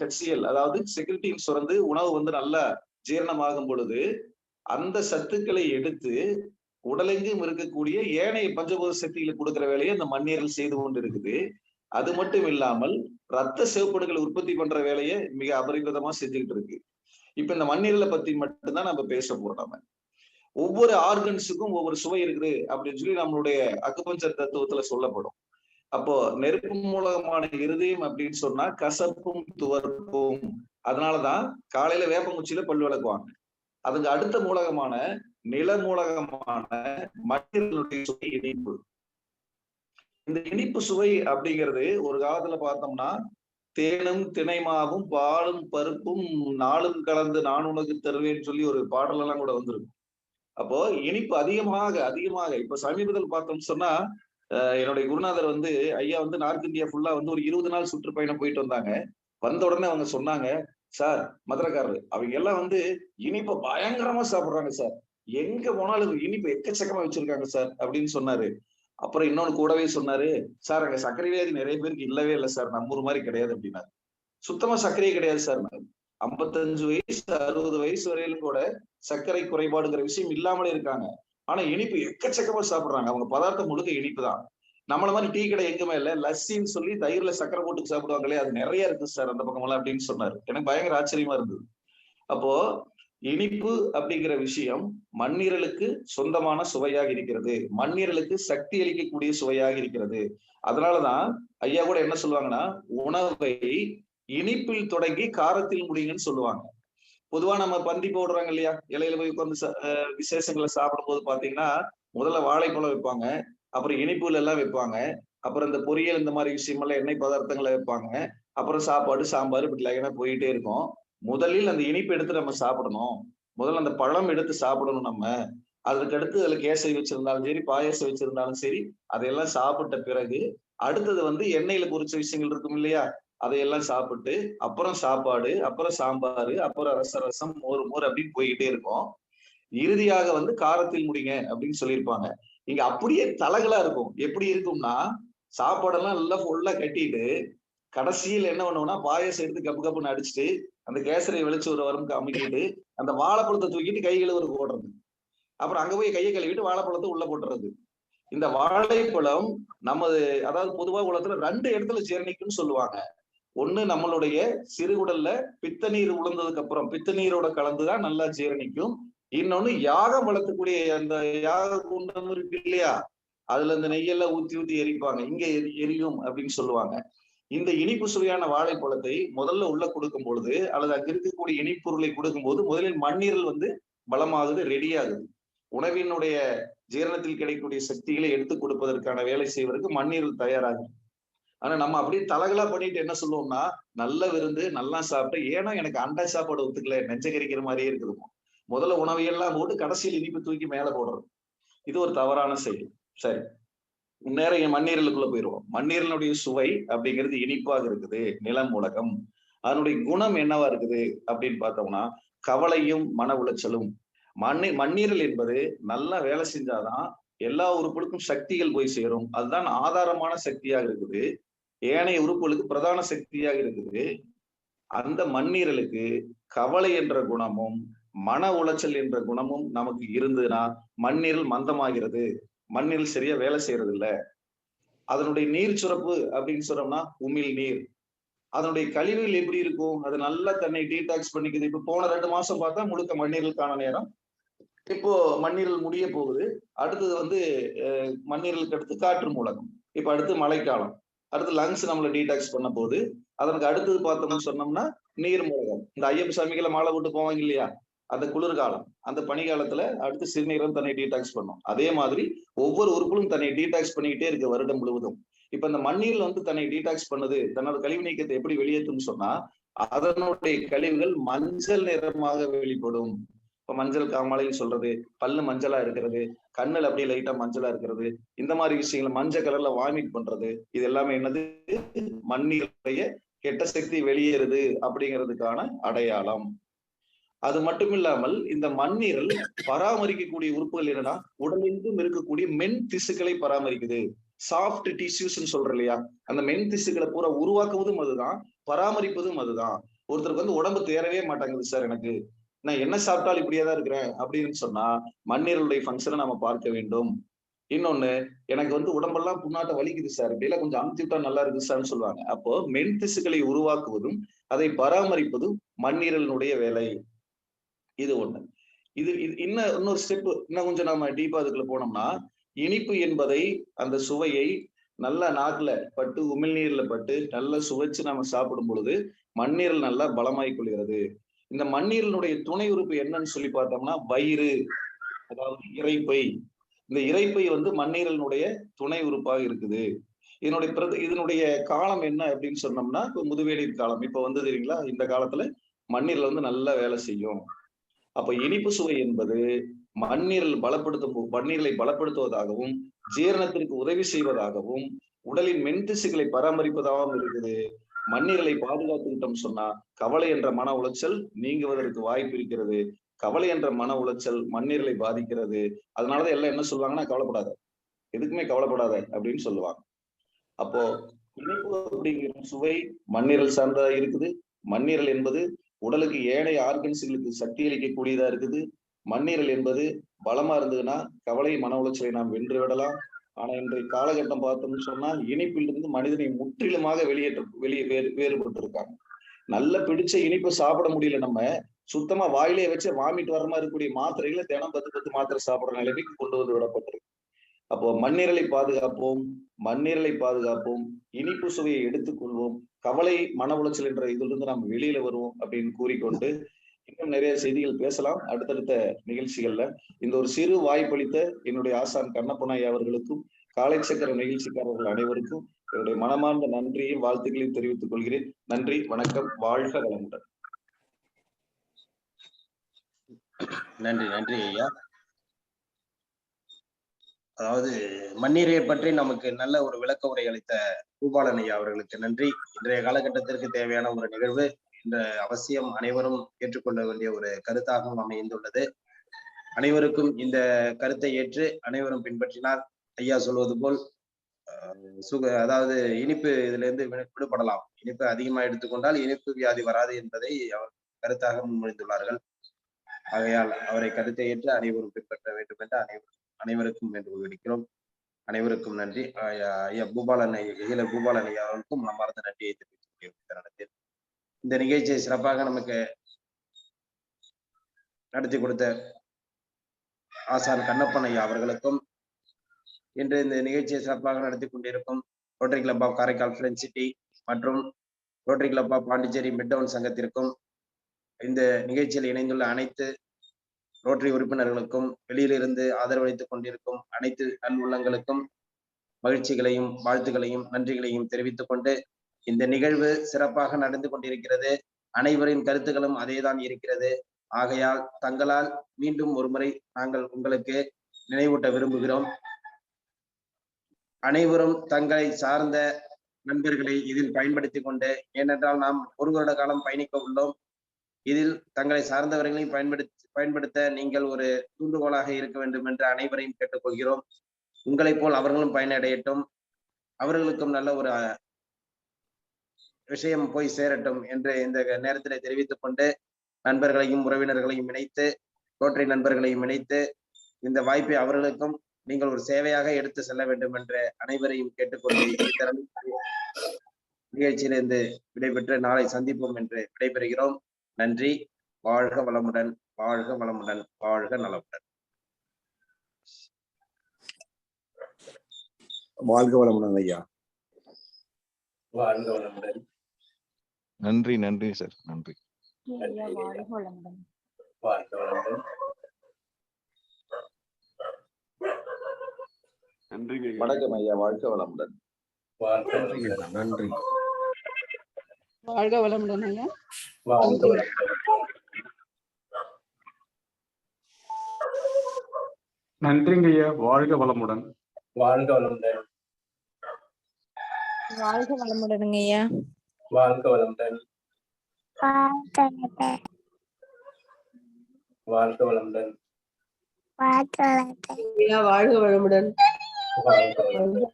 HCl அதாவது செக்ரிட்டின் சுரந்து உணவு நல்லா ஜீரணமாகும் பொழுது அந்த சத்துக்களை எடுத்து உடலெங்கும் இருக்கக்கூடிய ஏனைய பஞ்சபூத சக்திகளை கொடுக்கிற வேலையை இந்த மண்ணீரல் செய்து கொண்டு இருக்குது. அது மட்டும் இல்லாமல் ரத்த சிவப்பணுக்களை உற்பத்தி பண்ற வேலையை மிக அபரிமிதமா செஞ்சுக்கிட்டு இருக்கு. இப்ப இந்த மண்ணீரலை பத்தி மட்டும்தான் நம்ம பேச போறோம். நம்ம ஒவ்வொரு ஆர்கன்ஸுக்கும் ஒவ்வொரு சுவை இருக்குது அப்படின்னு சொல்லி நம்மளுடைய அக்குபஞ்சர் தத்துவத்துல சொல்லப்படும். அப்போ நெருப்பு மூலமான இருதயம் அப்படின்னு சொன்னா கசப்பும் துவர்ப்பும். அதனாலதான் காலையில வேப்பங்குச்சியில பல் விளக்குவாங்க. அதுக்கு அடுத்த மூலகமான நில மூலகமான மண்ணீரலுடைய சுவை இனிப்பு. இந்த இனிப்பு சுவை அப்படிங்கிறது ஒரு காலத்துல பார்த்தோம்னா தேனும் திணைமாவும் பாலும் பருப்பும் நாளும் கலந்து நான் உனக்கு தருவேன்னு சொல்லி ஒரு பாடல் எல்லாம் கூட வந்திருக்கும். அப்போ இனிப்பு அதிகமாக அதிகமாக இப்ப சமீபத்தில் பார்த்தோம்னு சொன்னா என்னுடைய குருநாதர் ஐயா நார்த் இந்தியா ஃபுல்லா ஒரு 20 நாள் சுற்றுப்பயணம் போயிட்டு வந்தாங்க. வந்த உடனே அவங்க சொன்னாங்க, சார் மதுரைக்காரரு அவங்க எல்லாம் இனிப்பை பயங்கரமா சாப்பிடுறாங்க சார், எங்க போனாலும் இனிப்பு எக்கச்சக்கமா வச்சிருக்காங்க சார் அப்படின்னு சொன்னாரு. அப்புறம் இன்னொன்னு கூடவே சொன்னாரு, சார் அங்க சர்க்கரை வியாதி நிறைய பேருக்கு இல்லவே இல்லை சார், நம்ம ஊர் மாதிரி கிடையாது அப்படின்னாரு. சுத்தமா சர்க்கரையே கிடையாது சார். 55 வயசு 60 வயசு வரையிலும் கூட சர்க்கரை குறைபாடுங்கிற விஷயம் இல்லாமலே இருக்காங்க. ஆனா இனிப்பு எக்கச்சக்கமா சாப்பிடுறாங்க. அவங்க பதார்த்தம் முழுக்க இனிப்பு தான். நம்மள மாதிரி டீ கடை எங்குமே இல்ல, லஸ்ஸின்னு சொல்லி தயிர்ல சர்க்கரை போட்டு சாப்பிடுவாங்களே அது நிறைய இருக்கு சார் அந்த பக்கமெல்லாம் அப்படின்னு சொன்னாரு. எனக்கு பயங்கர ஆச்சரியமா இருந்தது. அப்போ இனிப்பு அப்படிங்கிற விஷயம் மண்ணீரலுக்கு சொந்தமான சுவையாக இருக்கிறது. மண்ணீரலுக்கு சக்தி அளிக்கக்கூடிய சுவையாக இருக்கிறது. அதனாலதான் ஐயா கூட என்ன சொல்லுவாங்கன்னா, உணவை இனிப்பில் தொடங்கி காரத்தில் முடியுங்கன்னு சொல்லுவாங்க. பொதுவா நம்ம பந்தி போடுறாங்க இல்லையா, இலையில போய் உட்கார்ந்து விசேஷங்களை சாப்பிடும் போது பாத்தீங்கன்னா முதல்ல வாழைப்பழம் வைப்பாங்க, அப்புறம் இனிப்புகள் எல்லாம் வைப்பாங்க, அப்புறம் இந்த பொரியல் இந்த மாதிரி விஷயமெல்லாம் எண்ணெய் பதார்த்தங்களை வைப்பாங்க, அப்புறம் சாப்பாடு சாம்பார் இப்படி லைனா போயிட்டே இருக்கும். முதலில் அந்த இனிப்பு எடுத்து நம்ம சாப்பிடணும், முதல்ல அந்த பழம் எடுத்து சாப்பிடணும் நம்ம. அதுக்கடுத்து அதுல கேசரி வச்சிருந்தாலும் சரி, பாயசம் வச்சிருந்தாலும் சரி, அதையெல்லாம் சாப்பிட்ட பிறகு அடுத்தது எண்ணெயில பொரிச்ச விஷயங்கள் இருக்கும் இல்லையா, அதையெல்லாம் சாப்பிட்டு அப்புறம் சாப்பாடு, அப்புறம் சாம்பார், அப்புறம் ரசம், மோர் அப்படின்னு போய்கிட்டே இருக்கும். இறுதியாக வந்து காரத்தில் முடிங்க அப்படின்னு சொல்லியிருப்பாங்க. இங்க அப்படியே தலகளா இருக்கும். எப்படி இருக்கும்னா சாப்பாடெல்லாம் நல்லா ஃபுல்லா கட்டிட்டு கடைசியில் என்ன பண்ணுவோம்னா பாயசம் எடுத்து கப்பு கப்புன்னு அடிச்சுட்டு அந்த கேசரியை வெளிச்சு ஒரு வரம்புக்கு அமுக்கிட்டு அந்த வாழைப்பழத்தை தூக்கிட்டு கை கழுவுறதுக்கு ஓடுறது. அப்புறம் அங்க போய் கையை கழுவிட்டு வாழைப்பழத்தை உள்ள போட்டுறது. இந்த வாழைப்பழம் நமது அதாவது பொதுவா உலகத்துல 2 இடத்துல ஜீரணிக்கும்னு சொல்லுவாங்க. ஒண்ணு நம்மளுடைய சிறுகுடல்ல பித்த நீர் உளுந்ததுக்கு அப்புறம் பித்த நீரோட கலந்துதான் நல்லா ஜீரணிக்கும். இன்னொன்னு யாகம் வளர்த்தக்கூடிய அந்த யாக குண்டம் இருக்கு இல்லையா, அதுல இந்த நெய்யெல்லாம் ஊத்தி ஊத்தி எரிப்பாங்க, இங்க எரியும் அப்படின்னு சொல்லுவாங்க. இந்த இனிப்பு சுவையான வாழைப்பழத்தை முதல்ல உள்ள கொடுக்கும் பொழுது அல்லது அங்க இருக்கக்கூடிய இனிப்பொருளை கொடுக்கும் போது முதலில் மண்ணீரல் வந்து பலமாகுது, ரெடி ஆகுது. உணவினுடைய ஜீரணத்தில் கிடைக்கக்கூடிய சக்திகளை எடுத்து கொடுப்பதற்கான வேலை செய்வதற்கு மண்ணீரல் தயாராகும். ஆனா நம்ம அப்படியே தலகளா பண்ணிட்டு என்ன சொல்லுவோம்னா நல்ல விருந்து நல்லா சாப்பிட்டு, ஏன்னா எனக்கு அண்டை சாப்பாடு ஒத்துக்கல, நெஞ்ச கறிக்கிற மாதிரியே இருக்குது. முதல்ல உணவையெல்லாம் போட்டு கடைசியில் இனிப்பு தூக்கி மேல போடுறது. இது ஒரு தவறான செயல். சரி, நேரம் மண்ணீரலுக்குள்ள போயிடுவோம். மண்ணீரலுடைய சுவை அப்படிங்கிறது இனிப்பாக இருக்குது, நிலம் உலகம். அதனுடைய குணம் என்னவா இருக்குது அப்படின்னு பார்த்தோம்னா கவலையும் மன உளைச்சலும். மண்ணீரல் என்பது நல்லா வேலை செஞ்சாதான் எல்லா உறுப்புகளுக்கும் சக்திகள் போய் சேரும். அதுதான் ஆதாரமான சக்தியாக இருக்குது, ஏனைய உறுப்புகளுக்கு பிரதான சக்தியாக இருக்குது. அந்த மண்ணீரலுக்கு கவலை என்ற குணமும் மன உளைச்சல் என்ற குணமும் நமக்கு இருந்ததுன்னா மண்ணீரல் மந்தமாகிறது, மண்ணீரல் சரியா வேலை செய்யறது இல்ல. அதனுடைய நீர் சுரப்பு அப்படின்னு சொன்னோம்னா உமிழ் நீர். அதனுடைய கழிவுகள் எப்படி இருக்கும், அது நல்லா தன்னை டீடாக்ஸ் பண்ணிக்குது. இப்ப போன 2 மாசம் பார்த்தா முழுக்க மண்ணீரலுக்கான நேரம். இப்போ மண்ணீரல் முடிய போகுது. அடுத்தது வந்து மண்ணீரலுக்கு அடுத்து காற்று மூலகம், இப்ப அடுத்து மழைக்காலம், அடுத்து லங்ஸ் நம்மளை டீடாக்ஸ் பண்ண போகுது. அதற்கு அடுத்தது பார்த்தோம்னு சொன்னோம்னா நீர் மூலகம். இந்த ஐயப்ப சாமிகளை மாலை விட்டு போவாங்க இல்லையா, அந்த குளிர்காலம், அந்த பனிகாலத்துல அடுத்து சிறுநீரம் தன்னை டீடாக்ஸ் பண்ணும். அதே மாதிரி ஒவ்வொரு உறுப்புகளும் தன்னை டீடாக்ஸ் பண்ணிக்கிட்டே இருக்கு வருடம் முழுவதும். இப்ப இந்த மண்ணீரல் வந்து தன்னை டீடாக்ஸ் பண்ணுது, தன்னோட கழிவு நீக்கத்தை எப்படி வெளியேற்றும்னு சொன்னா அதனுடைய கழிவுகள் மஞ்சள் நிறமாக வெளிப்படும். இப்ப மஞ்சள் காமாலைன்னு சொல்றது, பல்லு மஞ்சளா இருக்கிறது, கண்ணுல அப்படியே லைட்டா மஞ்சளா இருக்கிறது, இந்த மாதிரி விஷயங்கள், மஞ்சள் கலர்ல வாமிட் பண்றது, இது எல்லாமே என்னது, மண்ணீருடைய கெட்ட சக்தி வெளியேறுது அப்படிங்கிறதுக்கான அடையாளம். அது மட்டும் இல்லாமல் இந்த மண்ணீரல் பராமரிக்கக்கூடிய உறுப்புகள் என்னன்னா உடலெங்கும் இருக்கக்கூடிய மென் திசுக்களை பராமரிக்குது. சாஃப்ட் டிஷ்யூஸ்ன்னு சொல்ற இல்லையா, அந்த மென் திசுக்களை பூரா உருவாக்குவதும் அதுதான், பராமரிப்பதும் அதுதான். ஒருத்தருக்கு வந்து உடம்பு தேரவே மாட்டாங்குது சார், எனக்கு நான் என்ன சாப்பிட்டாலும் இப்படியே தான் இருக்கிறேன் அப்படின்னு சொன்னா மண்ணீரலுடைய ஃபங்க்ஷனை நம்ம பார்க்க வேண்டும். இன்னொன்னு, எனக்கு வந்து உடம்பெல்லாம் புண்ணாட்ட வலிக்குது சார், இப்படியெல்லாம் கொஞ்சம் அமுத்தி விட்டா நல்லா இருக்கு சார்ன்னு சொல்லுவாங்க. அப்போ மென் திசுக்களை உருவாக்குவதும் அதை பராமரிப்பதும் மண்ணீரலினுடைய வேலை. இது ஒண்ணு. இது இன்னொரு ஸ்டெப், இன்னும் கொஞ்சம் நம்ம டீப்பா அதுக்குள்ள போனோம்னா இனிப்பு என்பதை அந்த சுவையை நல்லா நாக்குல பட்டு உமிழ்நீர்ல பட்டு நல்லா சுவைச்சு நம்ம சாப்பிடும் பொழுது மண்ணீரல் நல்லா பலமாய் கொள்கிறது. இந்த மண்ணீரலுடைய துணை உறுப்பு என்னன்னு சொல்லி பார்த்தோம்னா வயிறு, அதாவது இரைப்பை. இந்த இரைப்பை வந்து மண்ணீரலினுடைய துணை உறுப்பாக இருக்குது. இதனுடைய காலம் என்ன அப்படின்னு சொன்னோம்னா இப்ப முதுவேலின் காலம் இப்ப வந்து தெரியுங்களா, இந்த காலத்துல மண்ணீரல் வந்து நல்லா வேலை செய்யும். அப்ப இனிப்பு சுவை என்பது மண்ணீரலை பலப்படுத்துவதாகவும் ஜீரணத்திற்கு உதவி செய்வதாகவும் உடலின் மென்திசுகளை பராமரிப்பதாகவும் இருக்குது. மண்ணீரலை பாதுகாத்துக்கிட்டோம் சொன்னா கவலை என்ற மன உளைச்சல் நீங்குவதற்கு வாய்ப்பு இருக்கிறது. கவலை என்ற மன உளைச்சல் மண்ணீரலை பாதிக்கிறது. அதனாலதான் எல்லாம் என்ன சொல்லுவாங்கன்னா கவலைப்படாத, எதுக்குமே கவலைப்படாத அப்படின்னு சொல்லுவாங்க. அப்போ இனிப்பு அப்படிங்கிற சுவை மண்ணீரல் சார்ந்ததா இருக்குது. மண்ணீரல் என்பது உடலுக்கு ஏனைய ஆர்கன்ஸ்களுக்கு சக்தி அளிக்கக்கூடியதா இருக்குது. மண்ணீரல் என்பது பலமா இருந்ததுன்னா கவலை மன உளைச்சலை நாம் வென்று விடலாம். ஆனா இன்றைய காலகட்டம் பார்த்தோம்னு சொன்னா இனிப்பிலிருந்து மனிதனை முற்றிலுமாக வேறுபட்டு இருக்காங்க. நல்ல பிடிச்ச இனிப்பு சாப்பிட முடியல, நம்ம சுத்தமா வாயிலே வச்சு வாமிட் வர மாதிரி இருக்கக்கூடிய மாத்திரைகளை தினம் 10 மாத்திரை சாப்பிடுற நிலைமைக்கு கொண்டு வந்து விடப்பட்டிருக்கு. அப்போ மண்ணீரலை பாதுகாப்போம், இனிப்பு சுவையை எடுத்துக்கொள்வோம், கவலை மன உளைச்சல் என்ற இதிலிருந்து நாம் வெளியில வருவோம் அப்படின்னு கூறிக்கொண்டு இன்னும் நிறைய செய்திகள் பேசலாம் அடுத்தடுத்த நிகழ்ச்சிகள்ல. இந்த ஒரு சிறு வாய்ப்பளித்த என்னுடைய ஆசான் கண்ணப்பனாய் அவர்களுக்கும் காலை சக்கர நிகழ்ச்சிக்காரர்கள் அனைவருக்கும் என்னுடைய மனமார்ந்த நன்றியையும் வாழ்த்துக்களையும் தெரிவித்துக் கொள்கிறேன். நன்றி, வணக்கம், வாழ்க வளமுடன். நன்றி ஐயா. அதாவது மண்ணீரை பற்றி நமக்கு நல்ல ஒரு விளக்க உரை அளித்த பூபாலன் ஐயா அவர்களுக்கு நன்றி. இன்றைய காலகட்டத்திற்கு தேவையான ஒரு நிகழ்வு. இந்த அவசியம் அனைவரும் ஏற்றுக்கொள்ள வேண்டிய ஒரு கருத்தாகவும் அமைந்துள்ளது. அனைவருக்கும் இந்த கருத்தை ஏற்று அனைவரும் பின்பற்றினால் ஐயா சொல்வது போல் அதாவது இனிப்பு இதுல இருந்து விடுபடலாம். இனிப்பு அதிகமா எடுத்துக்கொண்டால் இனிப்பு வியாதி வராது என்பதை அவர் கருத்தாக முன்மொழிந்துள்ளார்கள். ஆகையால் அவரை கருத்தை ஏற்று அனைவரும் பின்பற்ற வேண்டும் என்று அனைவருக்கும் வேண்டுகோள் விடுக்கிறோம். அனைவருக்கும் நன்றி. ஐயா பூபாலன் பூபாலன் ஐயா அவர்களுக்கும் மனமார்ந்த நன்றியை தெரிவித்துக் கொள்கிறேன். இந்த நிகழ்ச்சியை சிறப்பாக நமக்கு நடத்தி கொடுத்த ஆசான் கண்ணப்பன் ஐயா அவர்களுக்கும், இன்று இந்த நிகழ்ச்சியை சிறப்பாக நடத்தி கொண்டிருக்கும் Rotary club of Karaikal friend city மற்றும் Rotary club of Pondicherry midtown சங்கத்திற்கும், இந்த நிகழ்ச்சியில் இணைந்துள்ள அனைத்து ரோட்டரி உறுப்பினர்களுக்கும், வெளியிலிருந்து ஆதரவளித்துக் கொண்டிருக்கும் அனைத்து நல்வுள்ளங்களுக்கும் மகிழ்ச்சிகளையும் வாழ்த்துக்களையும் நன்றிகளையும் தெரிவித்துக் கொண்டு, இந்த நிகழ்வு சிறப்பாக நடந்து கொண்டிருக்கிறது. அனைவரின் கருத்துக்களும் அதேதான் இருக்கிறது. ஆகையால் தங்களால் மீண்டும் ஒரு முறை நாங்கள் உங்களுக்கு நினைவூட்ட விரும்புகிறோம். அனைவரும் தங்களை சார்ந்த நண்பர்களை இதில் பயன்படுத்திக் கொண்டு, ஏனென்றால் நாம் ஒரு வருட காலம் பயணிக்க உள்ளோம். இதில் தங்களை சார்ந்தவர்களையும் பயன்படுத்த நீங்கள் ஒரு தூண்டுகோலாக இருக்க வேண்டும் என்று அனைவரையும் கேட்டுக்கொள்கிறோம். உங்களைப் போல் அவர்களும் பயனடையட்டும், அவர்களுக்கும் நல்ல ஒரு விஷயம் போய் சேரட்டும் என்று இந்த நேரத்தில் தெரிவித்துக் கொண்டு, நண்பர்களையும் உறவினர்களையும் இணைத்து, ரோட்டரி நண்பர்களையும் இணைத்து, இந்த வாய்ப்பை அவர்களுக்கும் நீங்கள் ஒரு சேவையாக எடுத்து செல்ல வேண்டும் என்று அனைவரையும் கேட்டுக்கொண்டு நிகழ்ச்சியிலிருந்து விடைபெற்று நாளை சந்திப்போம் என்று விடைபெறுகிறோம். நன்றி. வாழ்க வளமுடன், வாழ்க வளமுடன், வாழ்க நலமுடன். வாழ்க வளமுடன் ஐயா. வாழ்க வளமுடன். நன்றி நன்றி சார், நன்றி. வாழ்க வளமுடன். வாழ்க வளமுடன். நன்றிங்க. வணக்கம் ஐயா. வாழ்க வளமுடன். வாழ்க வளமுடன். நன்றி. வாழ்க வளமுடன் ஐயா. வாழ்க வளமுடன். நன்றிங்க ஐயா. வாழ்க வளமுடன். வாழ்க வளமுடன். வாழ்க வளமுடனுங்க ஐயா. வாழ்க வளமுடன். வாழ்க வளமுடன். ஐயா வாழ்க வளமுடன். வாழ்க வளமுடன்.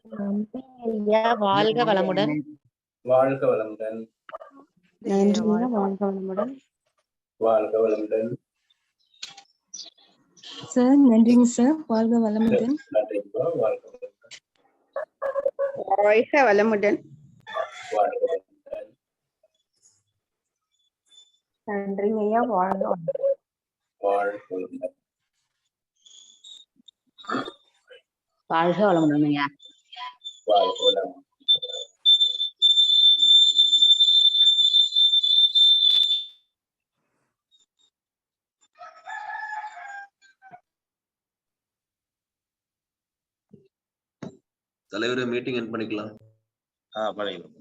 ஐயா வாழ்க வளமுடன். வாழ்க வளமுடன். நன்றி வாழ்க வளமுடன். வாழ்க வளமுடன். சார் நன்றிங்க சார். வாழ்க வளமுடன். நன்றிப்பா. வாழ்க வளமுடன். வாழ்க வளமுடன். வாழ்க வளமுடன். நன்றிங்க ஐயா. வாழ்க வளமுடன். வாழ்க வளமுடன். வாழ்க வளமுடன் ஐயா. வாழ்க வளமுடன். தலைவரை மீட்டிங் என் பண்ணிக்கலாம். பண்ணிக்கலாம்.